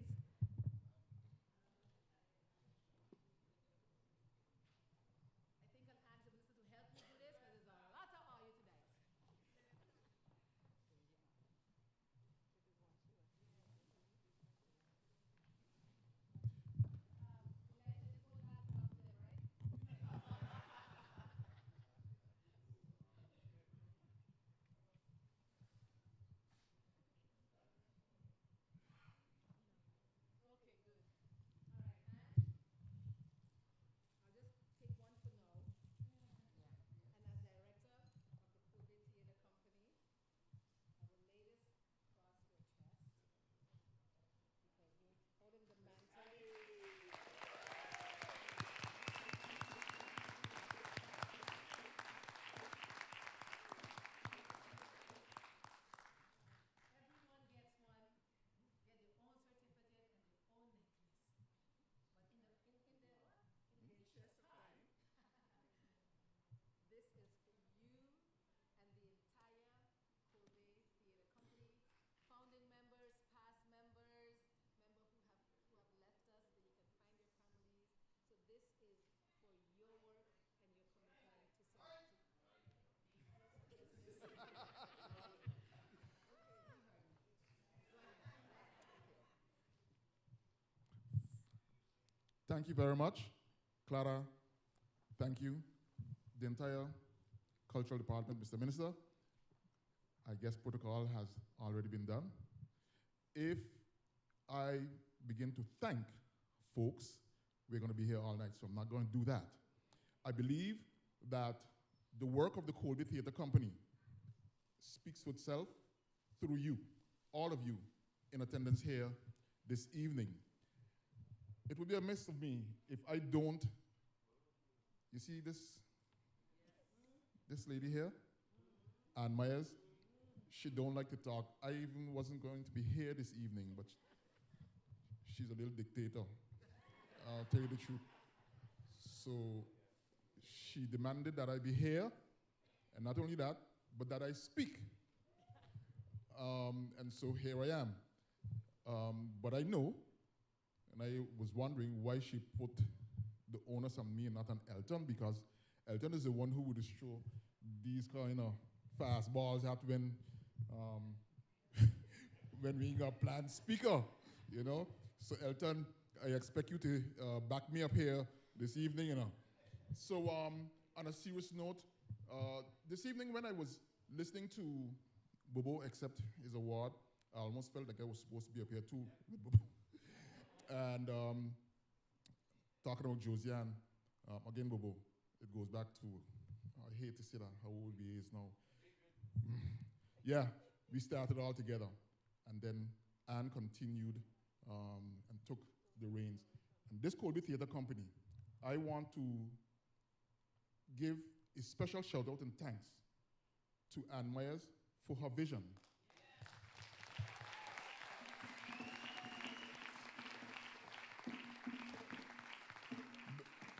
Thank you very much, Clara. Thank you. The entire cultural department, Mr. Minister. I guess protocol has already been done. If I begin to thank folks, we're going to be here all night, so I'm not going to do that. I believe that the work of the Colby Theatre Company speaks for itself through you, all of you in attendance here this evening. It would be amiss of me if I don't, you see this lady here, Ann Myers, she don't like to talk. I even wasn't going to be here this evening, but she's a little dictator. I'll tell you the truth. So she demanded that I be here, and not only that, but that I speak. And so here I am. But I know, and I was wondering why she put the onus on me and not on Elton, because Elton is the one who would show these kind of fast balls out when we got planned speaker, you know. So Elton, I expect you to back me up here this evening, you know. So on a serious note, this evening when I was listening to Bobo accept his award, I almost felt like I was supposed to be up here too with Bobo. And talking about Josiane, again, Bobo, it goes back to, I hate to say that, how old he is now. Yeah, we started all together. And then Anne continued and took the reins. And this Colby Theatre Company, I want to give a special shout out and thanks to Ann Myers for her vision.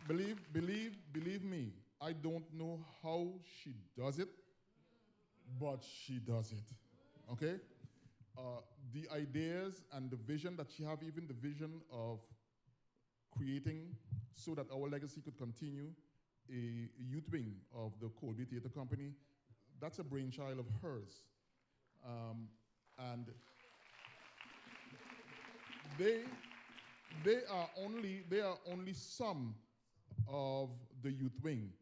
Believe me, I don't know how she does it, but she does it, okay? The ideas and the vision that she have, even the vision of creating so that our legacy could continue, a youth wing of the Colby Theatre Company, that's a brainchild of hers. And they are only some of the youth wing,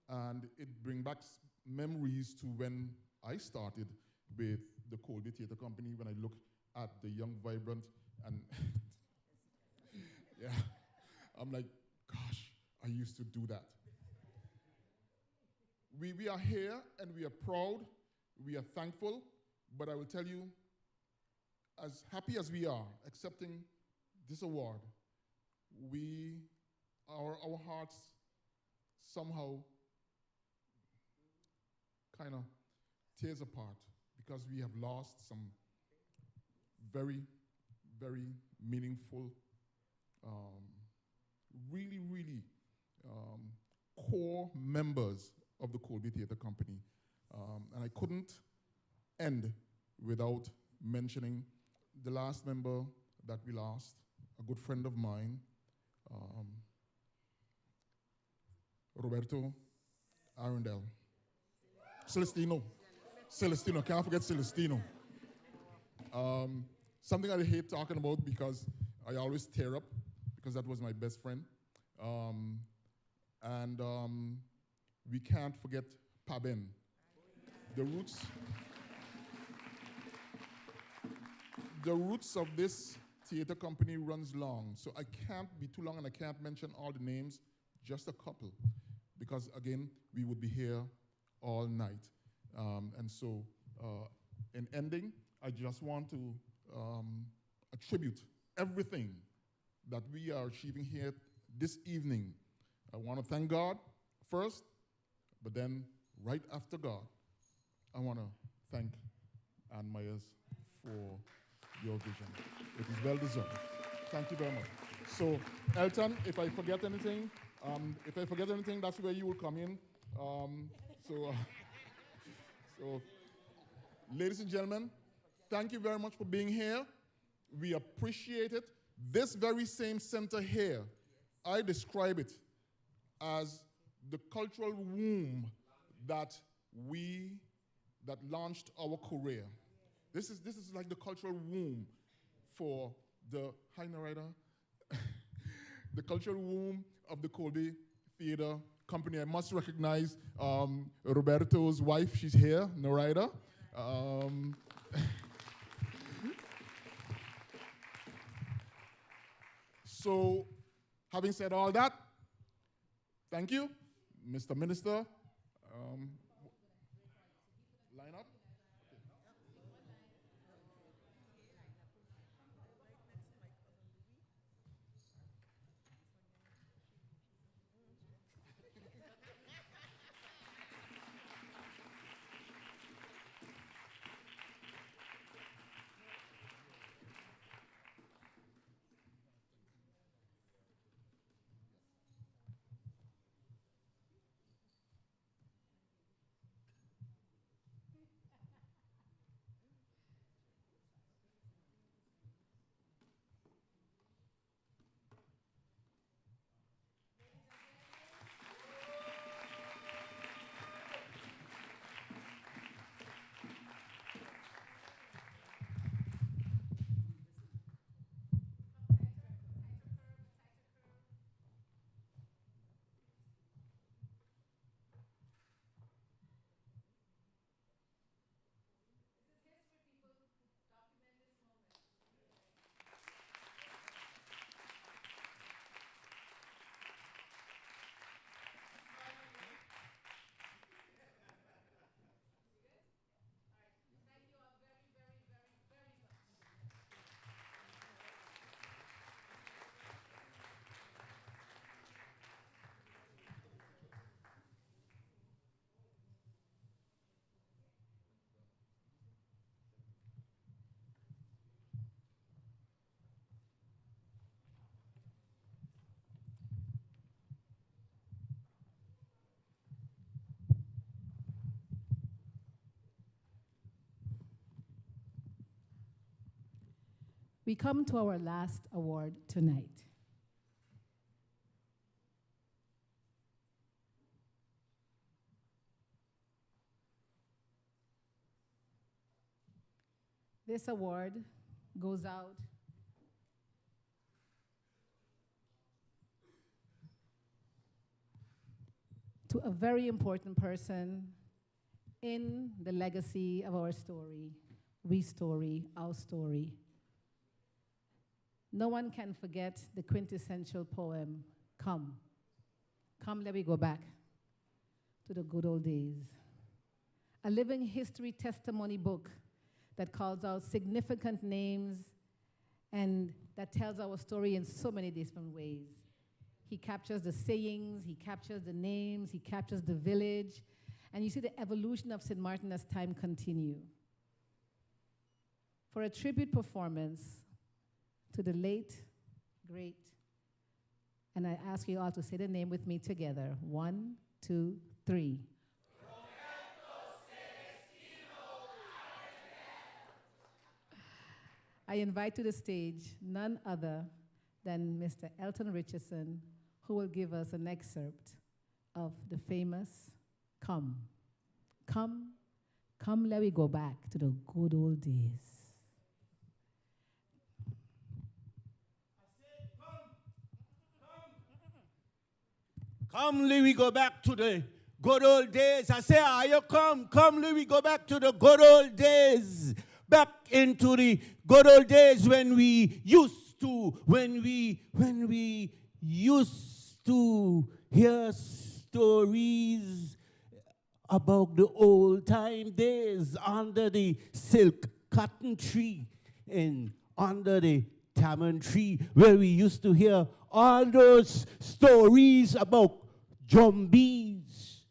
and it brings back memories to when I started with the Colby Theatre Company, when I look at the young, vibrant, and yeah, I'm like, gosh, I used to do that. We are here and we are proud, we are thankful, but I will tell you, as happy as we are accepting this award, our hearts somehow kind of tears apart because we have lost some very, very meaningful, really core members of the Colby Theatre Company. And I couldn't end without mentioning the last member that we lost, a good friend of mine, Roberto Arundel. Celestino, can't forget Celestino. Something I hate talking about because I always tear up, because that was my best friend. We can't forget Paben. The roots of this theater company runs long, so I can't be too long and I can't mention all the names, just a couple, because again, we would be here all night. In ending, I just want to attribute everything that we are achieving here this evening. I want to thank God first, but then right after God, I want to thank Ann Myers for your vision. It is well deserved. Thank you very much. So, Elton, if I forget anything, that's where you will come in. So, ladies and gentlemen, thank you very much for being here. We appreciate it. This very same center here, I describe it as the cultural womb that launched our career. This is like the cultural womb for the the cultural womb of the Colby Theater Company. I must recognize Roberto's wife. She's here, Narida. So, having said all that, thank you, Mr. Minister. Line up. We come to our last award tonight. This award goes out to a very important person in the legacy of our story, we story, our story. No one can forget the quintessential poem, Come. Come, let me go back to the good old days. A living history testimony book that calls out significant names and that tells our story in so many different ways. He captures the sayings, he captures the names, he captures the village, and you see the evolution of St. Maarten as time continues. For a tribute performance to the late, great, and I ask you all to say the name with me together. 1, 2, 3. Roberto I invite to the stage none other than Mr. Elton Richardson, who will give us an excerpt of the famous Come. Come, come, let we go back to the good old days. Come, let we go back to the good old days. I say, are you come, let we go back to the good old days. Back into the good old days when we used to hear stories about the old time days under the silk cotton tree and under the tamarind tree, where we used to hear all those stories about zombies.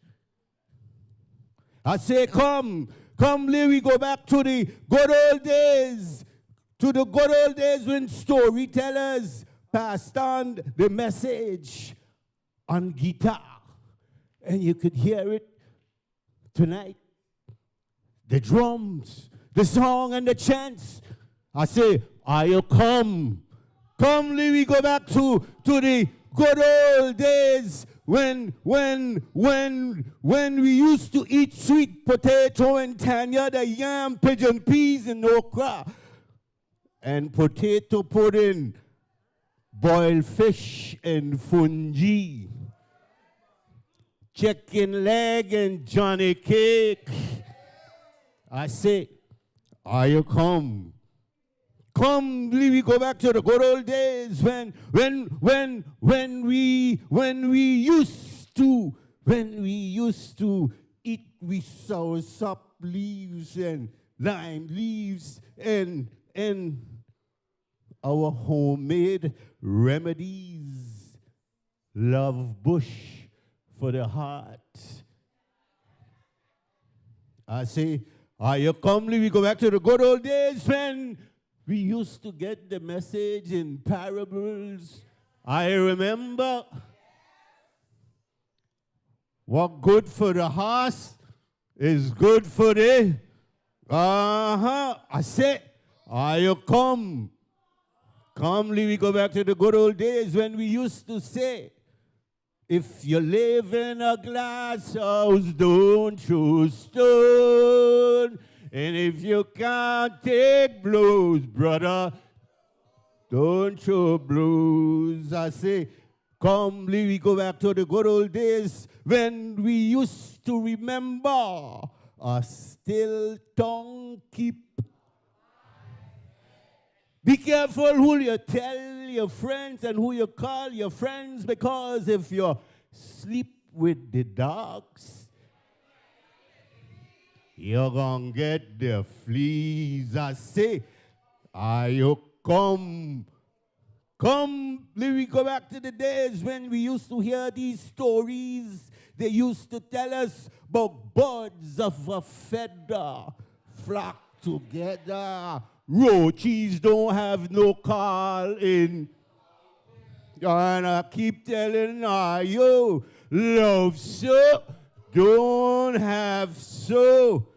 I say, come, let we go back to the good old days, when storytellers passed on the message on guitar, and you could hear it tonight. The drums, the song, and the chants. I say, are you come, let we go back to the good old days when we used to eat sweet potato and tanya, the yam, pigeon peas, and okra, and potato pudding, boiled fish and fungi, chicken leg and Johnny cake. I say, are you come? Come, we go back to the good old days when we used to eat with soursop leaves and lime leaves and our homemade remedies, love bush for the heart. I say, are you come, we go back to the good old days when we used to get the message in parables. I remember what good for the horse is good for the I say, are you come, we go back to the good old days when we used to say, if you live in a glass house, don't throw stone. And if you can't take blows, brother, don't throw blows. I say, come, we go back to the good old days when we used to remember a still tongue keep. Be careful who you tell your friends and who you call your friends, because if you sleep with the dogs, you're gonna get the fleas. I say, are you come, let me go back to the days when we used to hear these stories. They used to tell us about birds of a feather flock together. Roaches don't have no call in. And I keep telling you, love so, don't have so.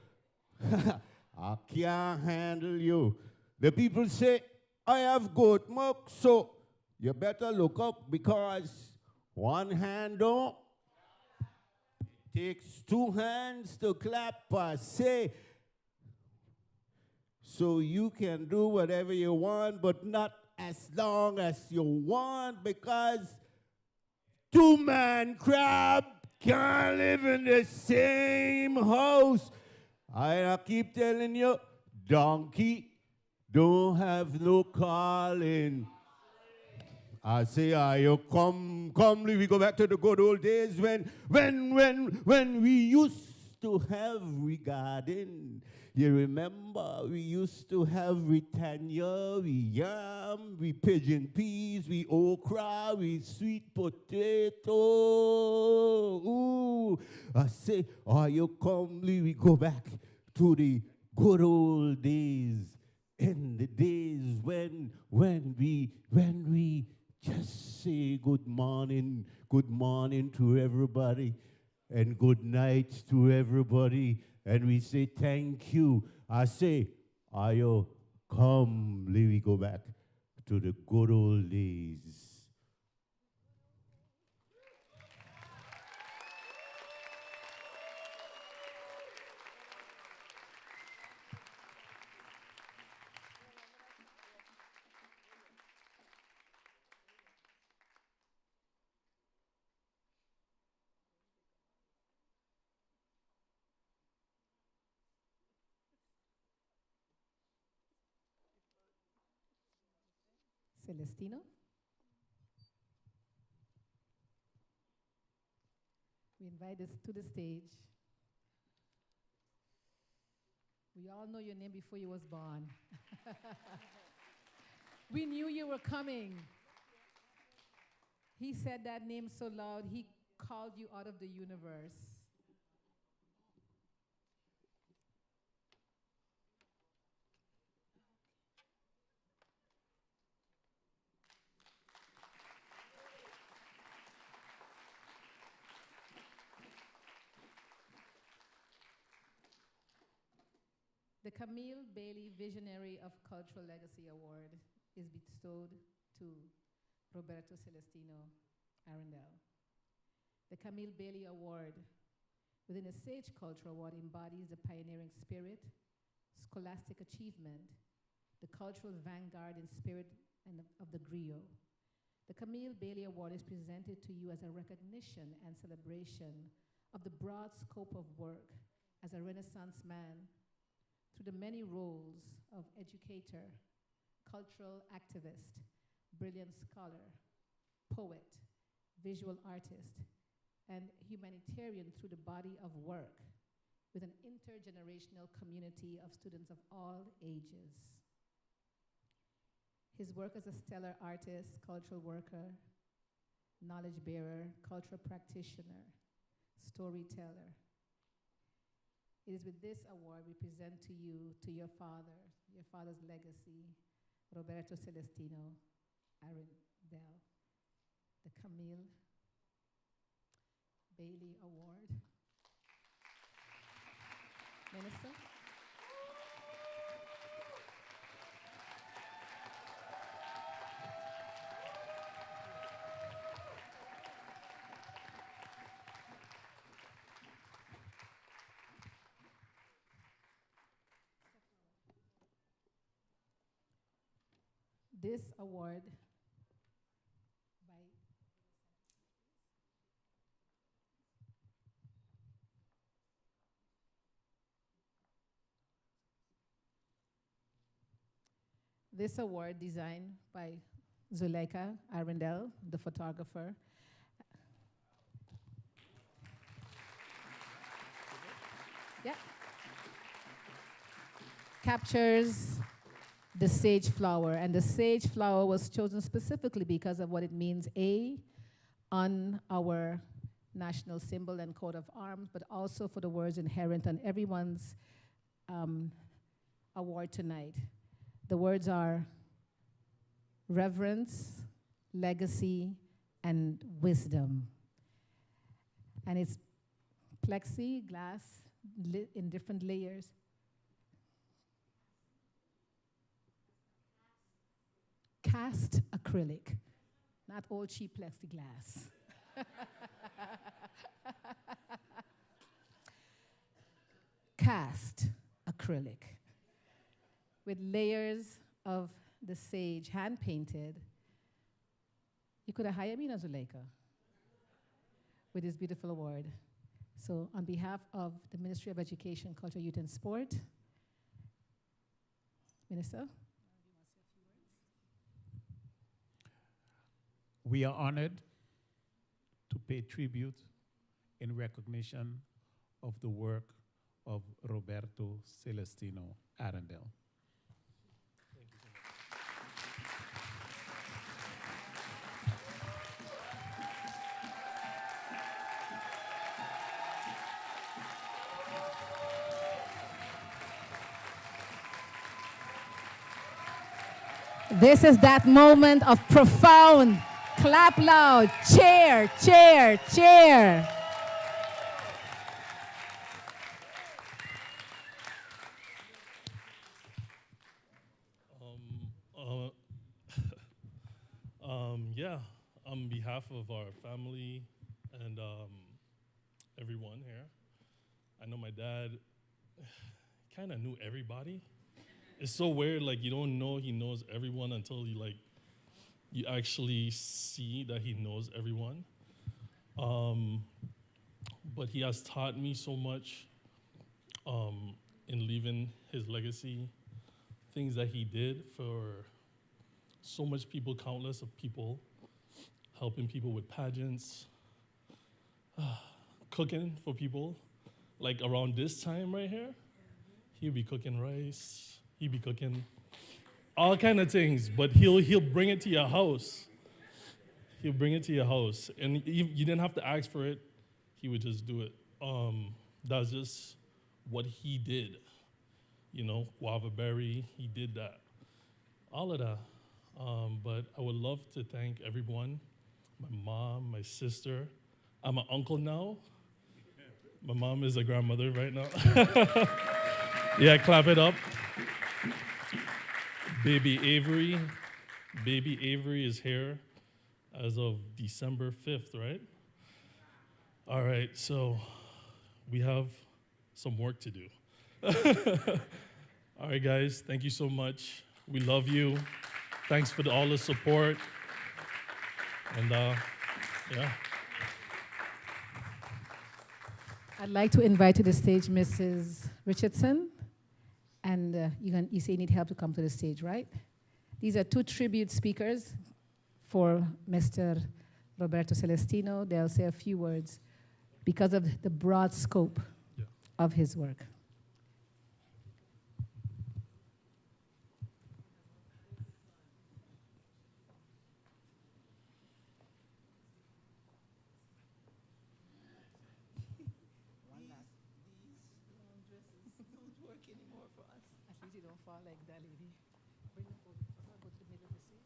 I can't handle you. The people say, I have goat milk, so you better look up, because one hand don't. It takes two hands to clap. I say, so you can do whatever you want, but not as long as you want, because two-man crab can't live in the same house. I keep telling you, donkey don't have no calling. I say, you come, we go back to the good old days when we used to have regarding. You remember, we used to have tanya, yam, pigeon peas, okra, sweet potato. Ooh. I say, you come, we go back to the good old days, in the days when we just say good morning to everybody, and good night to everybody, and we say thank you. I say, are you Come, let me go back to the good old days. Celestino. We invite us to the stage. We all know your name before you was born. We knew you were coming. He said that name so loud, he called you out of the universe. The Camille Bailey Visionary of Cultural Legacy Award is bestowed to Roberto Celestino Arundel. The Camille Bailey Award within the Sage Culture Award embodies the pioneering spirit, scholastic achievement, the cultural vanguard and spirit of the griot. The Camille Bailey Award is presented to you as a recognition and celebration of the broad scope of work as a Renaissance man through the many roles of educator, cultural activist, brilliant scholar, poet, visual artist, and humanitarian through the body of work with an intergenerational community of students of all ages. His work as a stellar artist, cultural worker, knowledge bearer, cultural practitioner, storyteller. It is with this award we present to you, to your father's legacy, Roberto Celestino Arundel, the Camille Bailey Award. Minister? This award This award designed by Zuleika Arundel, the photographer. Yeah. Captures the sage flower, and the sage flower was chosen specifically because of what it means, on our national symbol and coat of arms, but also for the words inherent on everyone's award tonight. The words are reverence, legacy, and wisdom. And it's plexiglass in different layers. Cast acrylic, not all cheap plexiglass. Cast acrylic with layers of the sage, hand-painted. You could have hired me, Zuleika, with this beautiful award. So on behalf of the Ministry of Education, Culture, Youth, and Sport, Minister. We are honored to pay tribute in recognition of the work of Roberto Celestino Arundel. This is that moment of profound clap loud, cheer, cheer, cheer. Yeah, on behalf of our family and everyone here, I know my dad kind of knew everybody. It's so weird, like you don't know he knows everyone until you actually see that he knows everyone. But he has taught me so much in leaving his legacy, things that he did for so much people, countless of people, helping people with pageants, cooking for people. Like around this time right here, he'll be cooking rice, he'll be cooking all kind of things, but he'll bring it to your house. He'll bring it to your house, and you didn't have to ask for it. He would just do it. That's just what he did. You know, 𝒂𝒑, he did that. All of that. But I would love to thank everyone, my mom, my sister. I'm an uncle now. My mom is a grandmother right now. Yeah, clap it up. Baby Avery. Baby Avery is here as of December 5th, right? All right, so we have some work to do. All right, guys, thank you so much. We love you. Thanks for all the support. And yeah. I'd like to invite to the stage Mrs. Richardson. And you say you need help to come to the stage, right? These are two tribute speakers for Mr. Roberto Celestino. They'll say a few words because of the broad scope of his work. Like that lady. Bring the podium. Go to the middle of the stage.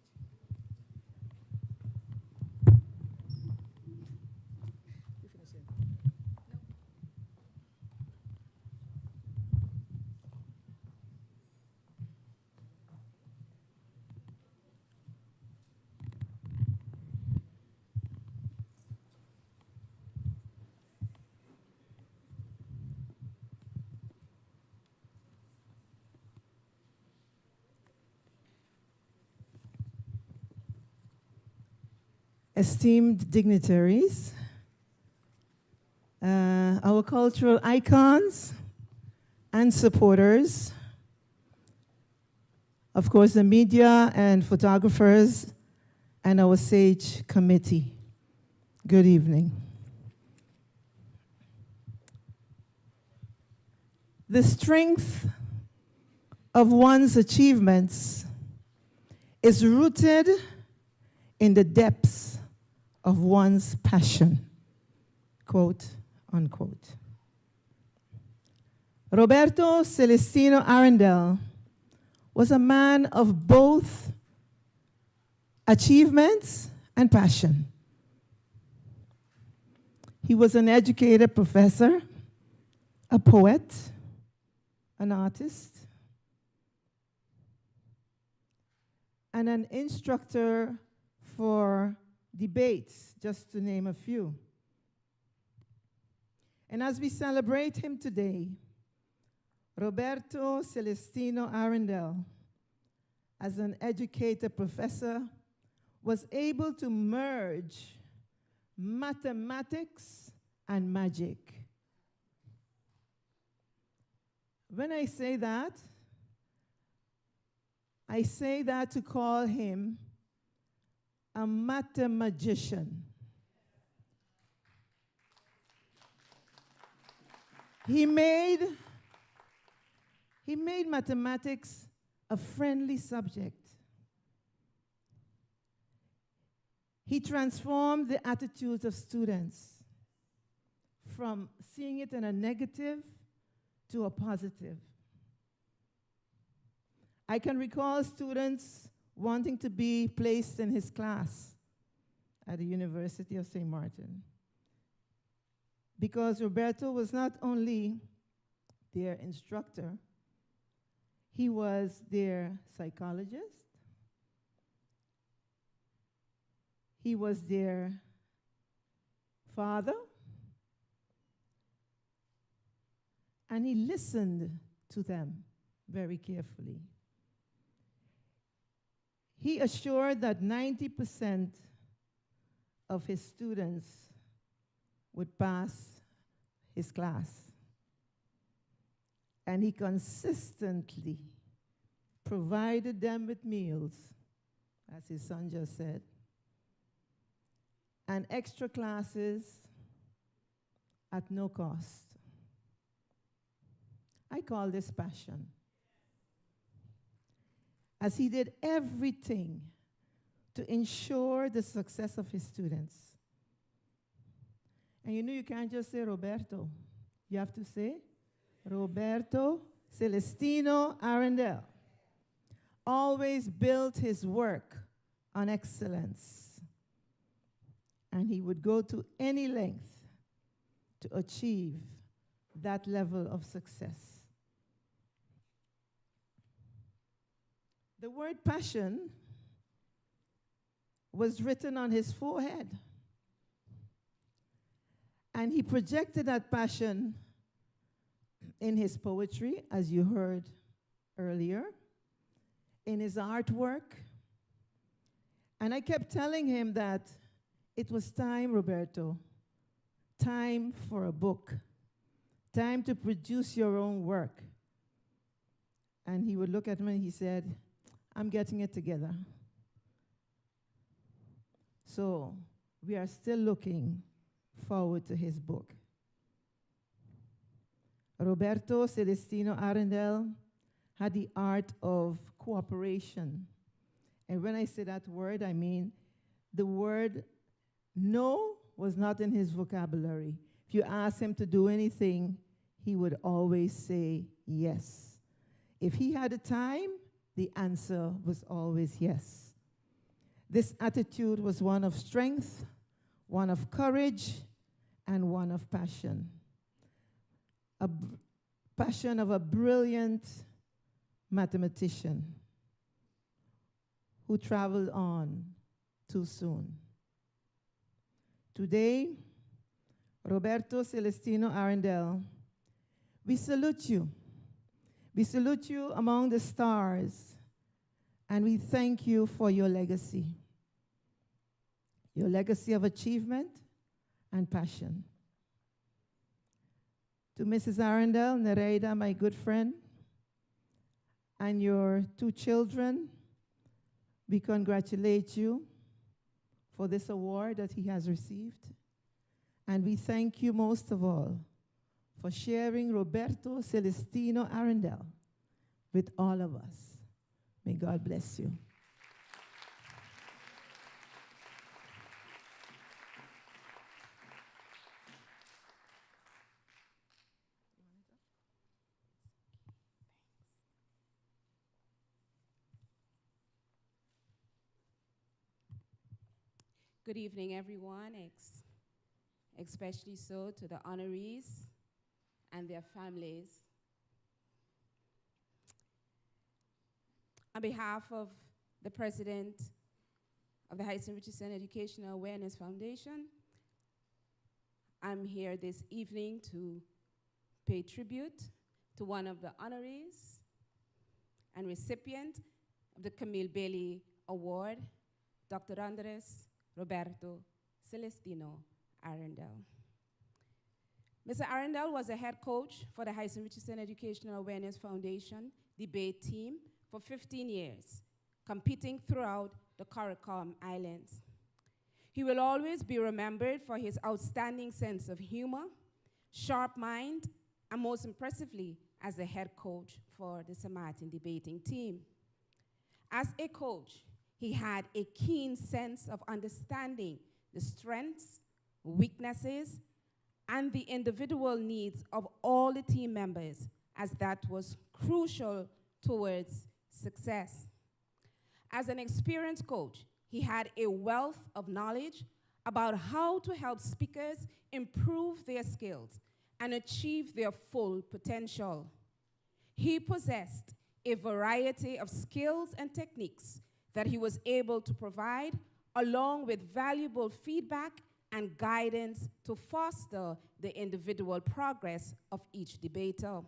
You finish it. No. Esteemed dignitaries, our cultural icons and supporters, of course the media and photographers, and our SAGE committee. Good evening. The strength of one's achievements is rooted in the depths of one's passion, quote, unquote. Roberto Celestino Arundel was a man of both achievements and passion. He was an educated professor, a poet, an artist, and an instructor for debates, just to name a few. And as we celebrate him today, Roberto Celestino Arundel, as an educated professor, was able to merge mathematics and magic. When I say that to call him a mathemagician. He made mathematics a friendly subject. He transformed the attitudes of students from seeing it in a negative to a positive. I can recall students wanting to be placed in his class at the University of St. Martin, because Roberto was not only their instructor, he was their psychologist, He was their father, and he listened to them very carefully. He assured that 90% of his students would pass his class. And he consistently provided them with meals, as his son just said, and extra classes at no cost. I call this passion. As he did everything to ensure the success of his students. And you know, you can't just say Roberto. You have to say Roberto Celestino Arundel. Always built his work on excellence. And he would go to any length to achieve that level of success. The word passion was written on his forehead. And he projected that passion in his poetry, as you heard earlier, in his artwork. And I kept telling him that it was time, Roberto, time for a book, time to produce your own work. And he would look at me and he said, I'm getting it together. So we are still looking forward to his book. Roberto Celestino Arundel had the art of cooperation. And when I say that word, I mean the word no was not in his vocabulary. If you ask him to do anything, he would always say yes. If he had a time, the answer was always yes. This attitude was one of strength, one of courage, and one of passion. A passion of a brilliant mathematician who traveled on too soon. Today, Roberto Celestino Arundel, we salute you. We salute you among the stars, and we thank you for your legacy of achievement and passion. To Mrs. Arundel, Nereida, my good friend, and your 2 children, we congratulate you for this award that he has received. And we thank you most of all for sharing Roberto Celestino Arundel with all of us. May God bless you. Good evening, everyone, especially so to the honorees and their families. On behalf of the president of the 𝑭𝒐𝒍𝒐𝒘 Educational Awareness Foundation, I'm here this evening to pay tribute to one of the honorees and recipient of the Camille Bailey Award, Dr. Andres Roberto Celestino Arundel. Mr. Arundel was a head coach for the 𝑭𝒐𝒍𝒐𝒘 Educational Awareness Foundation debate team for 15 years, competing throughout the CARICOM Islands. He will always be remembered for his outstanding sense of humor, sharp mind, and most impressively, as the head coach for the St. Maarten debating team. As a coach, he had a keen sense of understanding the strengths, weaknesses, and the individual needs of all the team members, as that was crucial towards success. As an experienced coach, he had a wealth of knowledge about how to help speakers improve their skills and achieve their full potential. He possessed a variety of skills and techniques that he was able to provide along with valuable feedback and guidance to foster the individual progress of each debater.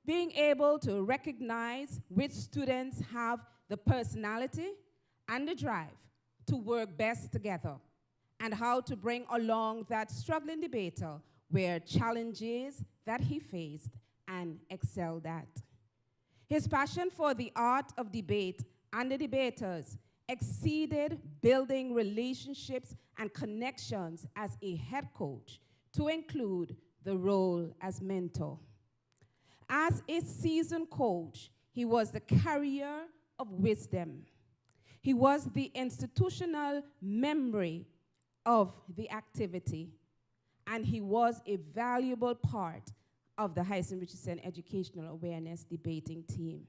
Being able to recognize which students have the personality and the drive to work best together, and how to bring along that struggling debater where challenges that he faced and excelled at. His passion for the art of debate and the debaters exceeded building relationships and connections as a head coach, to include the role as mentor. As a seasoned coach, he was the carrier of wisdom. He was the institutional memory of the activity, and he was a valuable part of the 𝑺𝒕𝒓𝒂𝒍 Educational Awareness Debating Team.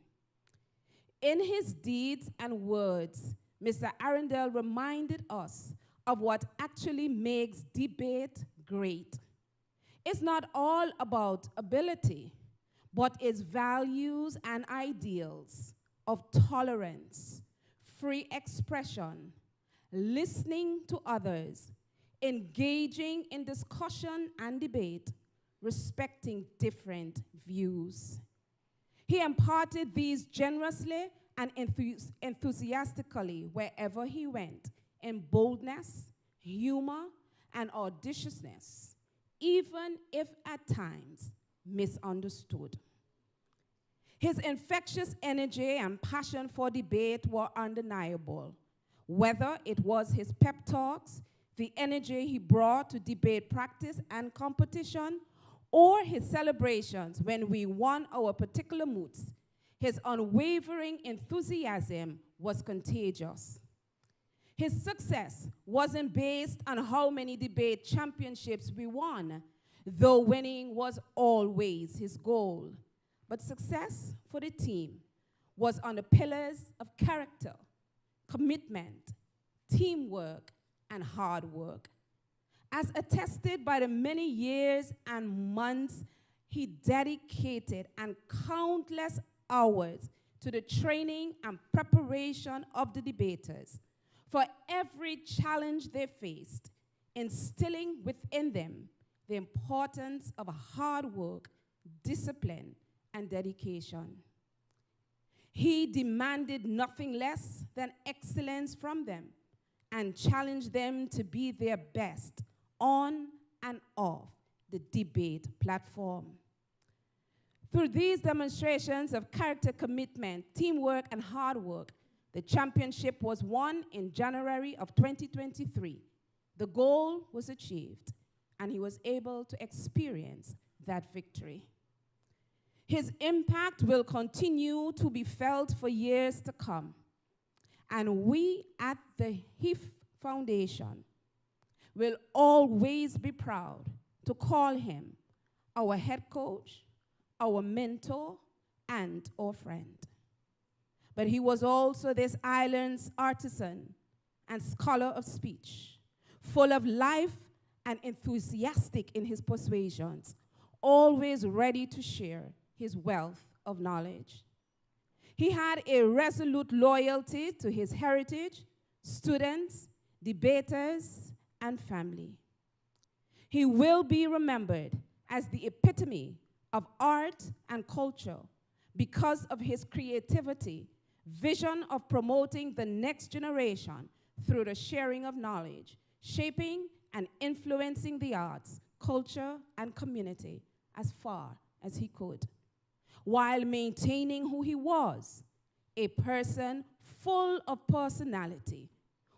In his deeds and words, Mr. Arundel reminded us of what actually makes debate great. It's not all about ability, but its values and ideals of tolerance, free expression, listening to others, engaging in discussion and debate, respecting different views. He imparted these generously and enthusiastically wherever he went, in boldness, humor, and audaciousness, even if at times misunderstood. His infectious energy and passion for debate were undeniable, whether it was his pep talks, the energy he brought to debate practice and competition, or his celebrations when we won our particular moods. His unwavering enthusiasm was contagious. His success wasn't based on how many debate championships we won, though winning was always his goal. But success for the team was on the pillars of character, commitment, teamwork, and hard work. As attested by the many years and months he dedicated and countless hours to the training and preparation of the debaters, for every challenge they faced, instilling within them the importance of hard work, discipline, and dedication. He demanded nothing less than excellence from them and challenged them to be their best on and off the debate platform. Through these demonstrations of character, commitment, teamwork, and hard work, the championship was won in January of 2023. The goal was achieved, and he was able to experience that victory. His impact will continue to be felt for years to come, and we at the 𝒓𝒂𝒄𝒉 Foundation will always be proud to call him our head coach, our mentor, and our friend. But he was also this island's artisan and scholar of speech, full of life and enthusiastic in his persuasions, always ready to share his wealth of knowledge. He had a resolute loyalty to his heritage, students, debaters, and family. He will be remembered as the epitome of art and culture because of his creativity, vision of promoting the next generation through the sharing of knowledge, shaping and influencing the arts, culture, and community as far as he could, while maintaining who he was, a person full of personality,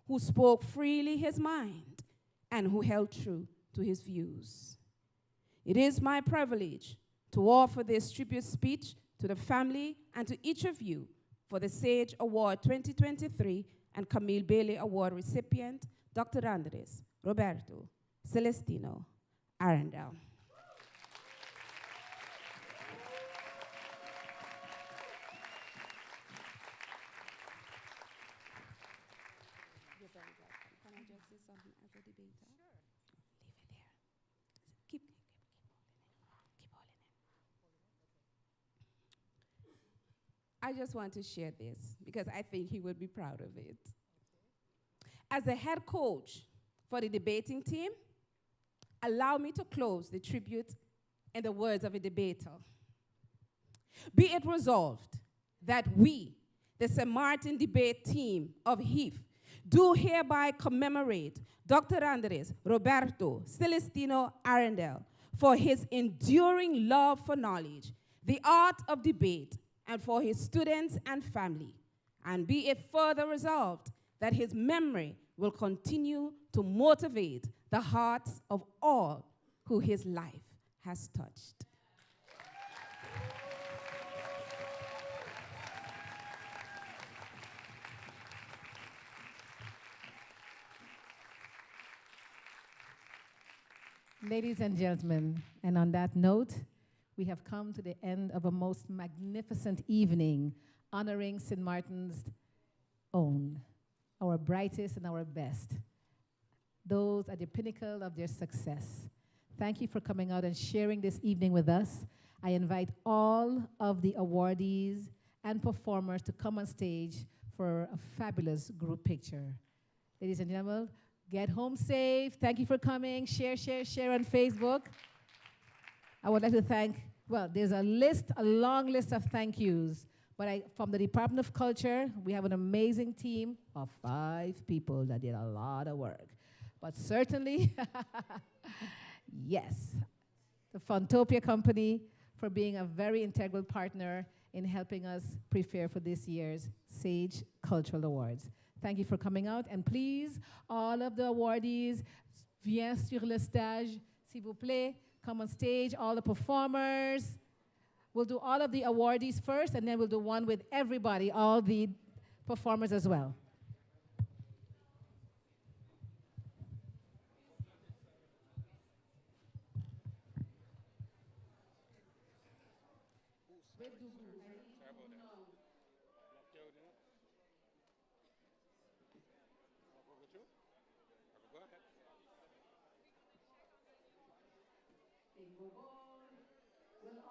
who spoke freely his mind and who held true to his views. It is my privilege to offer this tribute speech to the family and to each of you for the 𝒍𝒐 Award 2023 and Camille Bailey Award recipient, Dr. Andres Roberto Celestino Arundel. I just want to share this because I think he would be proud of it. As the head coach for the debating team, allow me to close the tribute in the words of a debater. Be it resolved that we, the St. Maarten debate team of HIF, do hereby commemorate Dr. Andres Roberto Celestino Arundel for his enduring love for knowledge, the art of debate, and for his students and family. And be it further resolved that his memory will continue to motivate the hearts of all who his life has touched. Ladies and gentlemen, and on that note, we have come to the end of a most magnificent evening honoring St. Maarten's own, our brightest and our best, those at the pinnacle of their success. Thank you for coming out and sharing this evening with us. I invite all of the awardees and performers to come on stage for a fabulous group picture. Ladies and gentlemen, get home safe. Thank you for coming. Share, share, share on Facebook. I would like to thank, well, there's a long list of thank yous. But from the Department of Culture, we have an amazing team of 5 people that did a lot of work. But certainly, yes, the Funtopia Company for being a very integral partner in helping us prepare for this year's Sage Cultural Awards. Thank you for coming out. And please, all of the awardees, viens sur le stage, s'il vous plaît. Come on stage, all the performers. We'll do all of the awardees first, and then we'll do one with everybody, all the performers as well. Will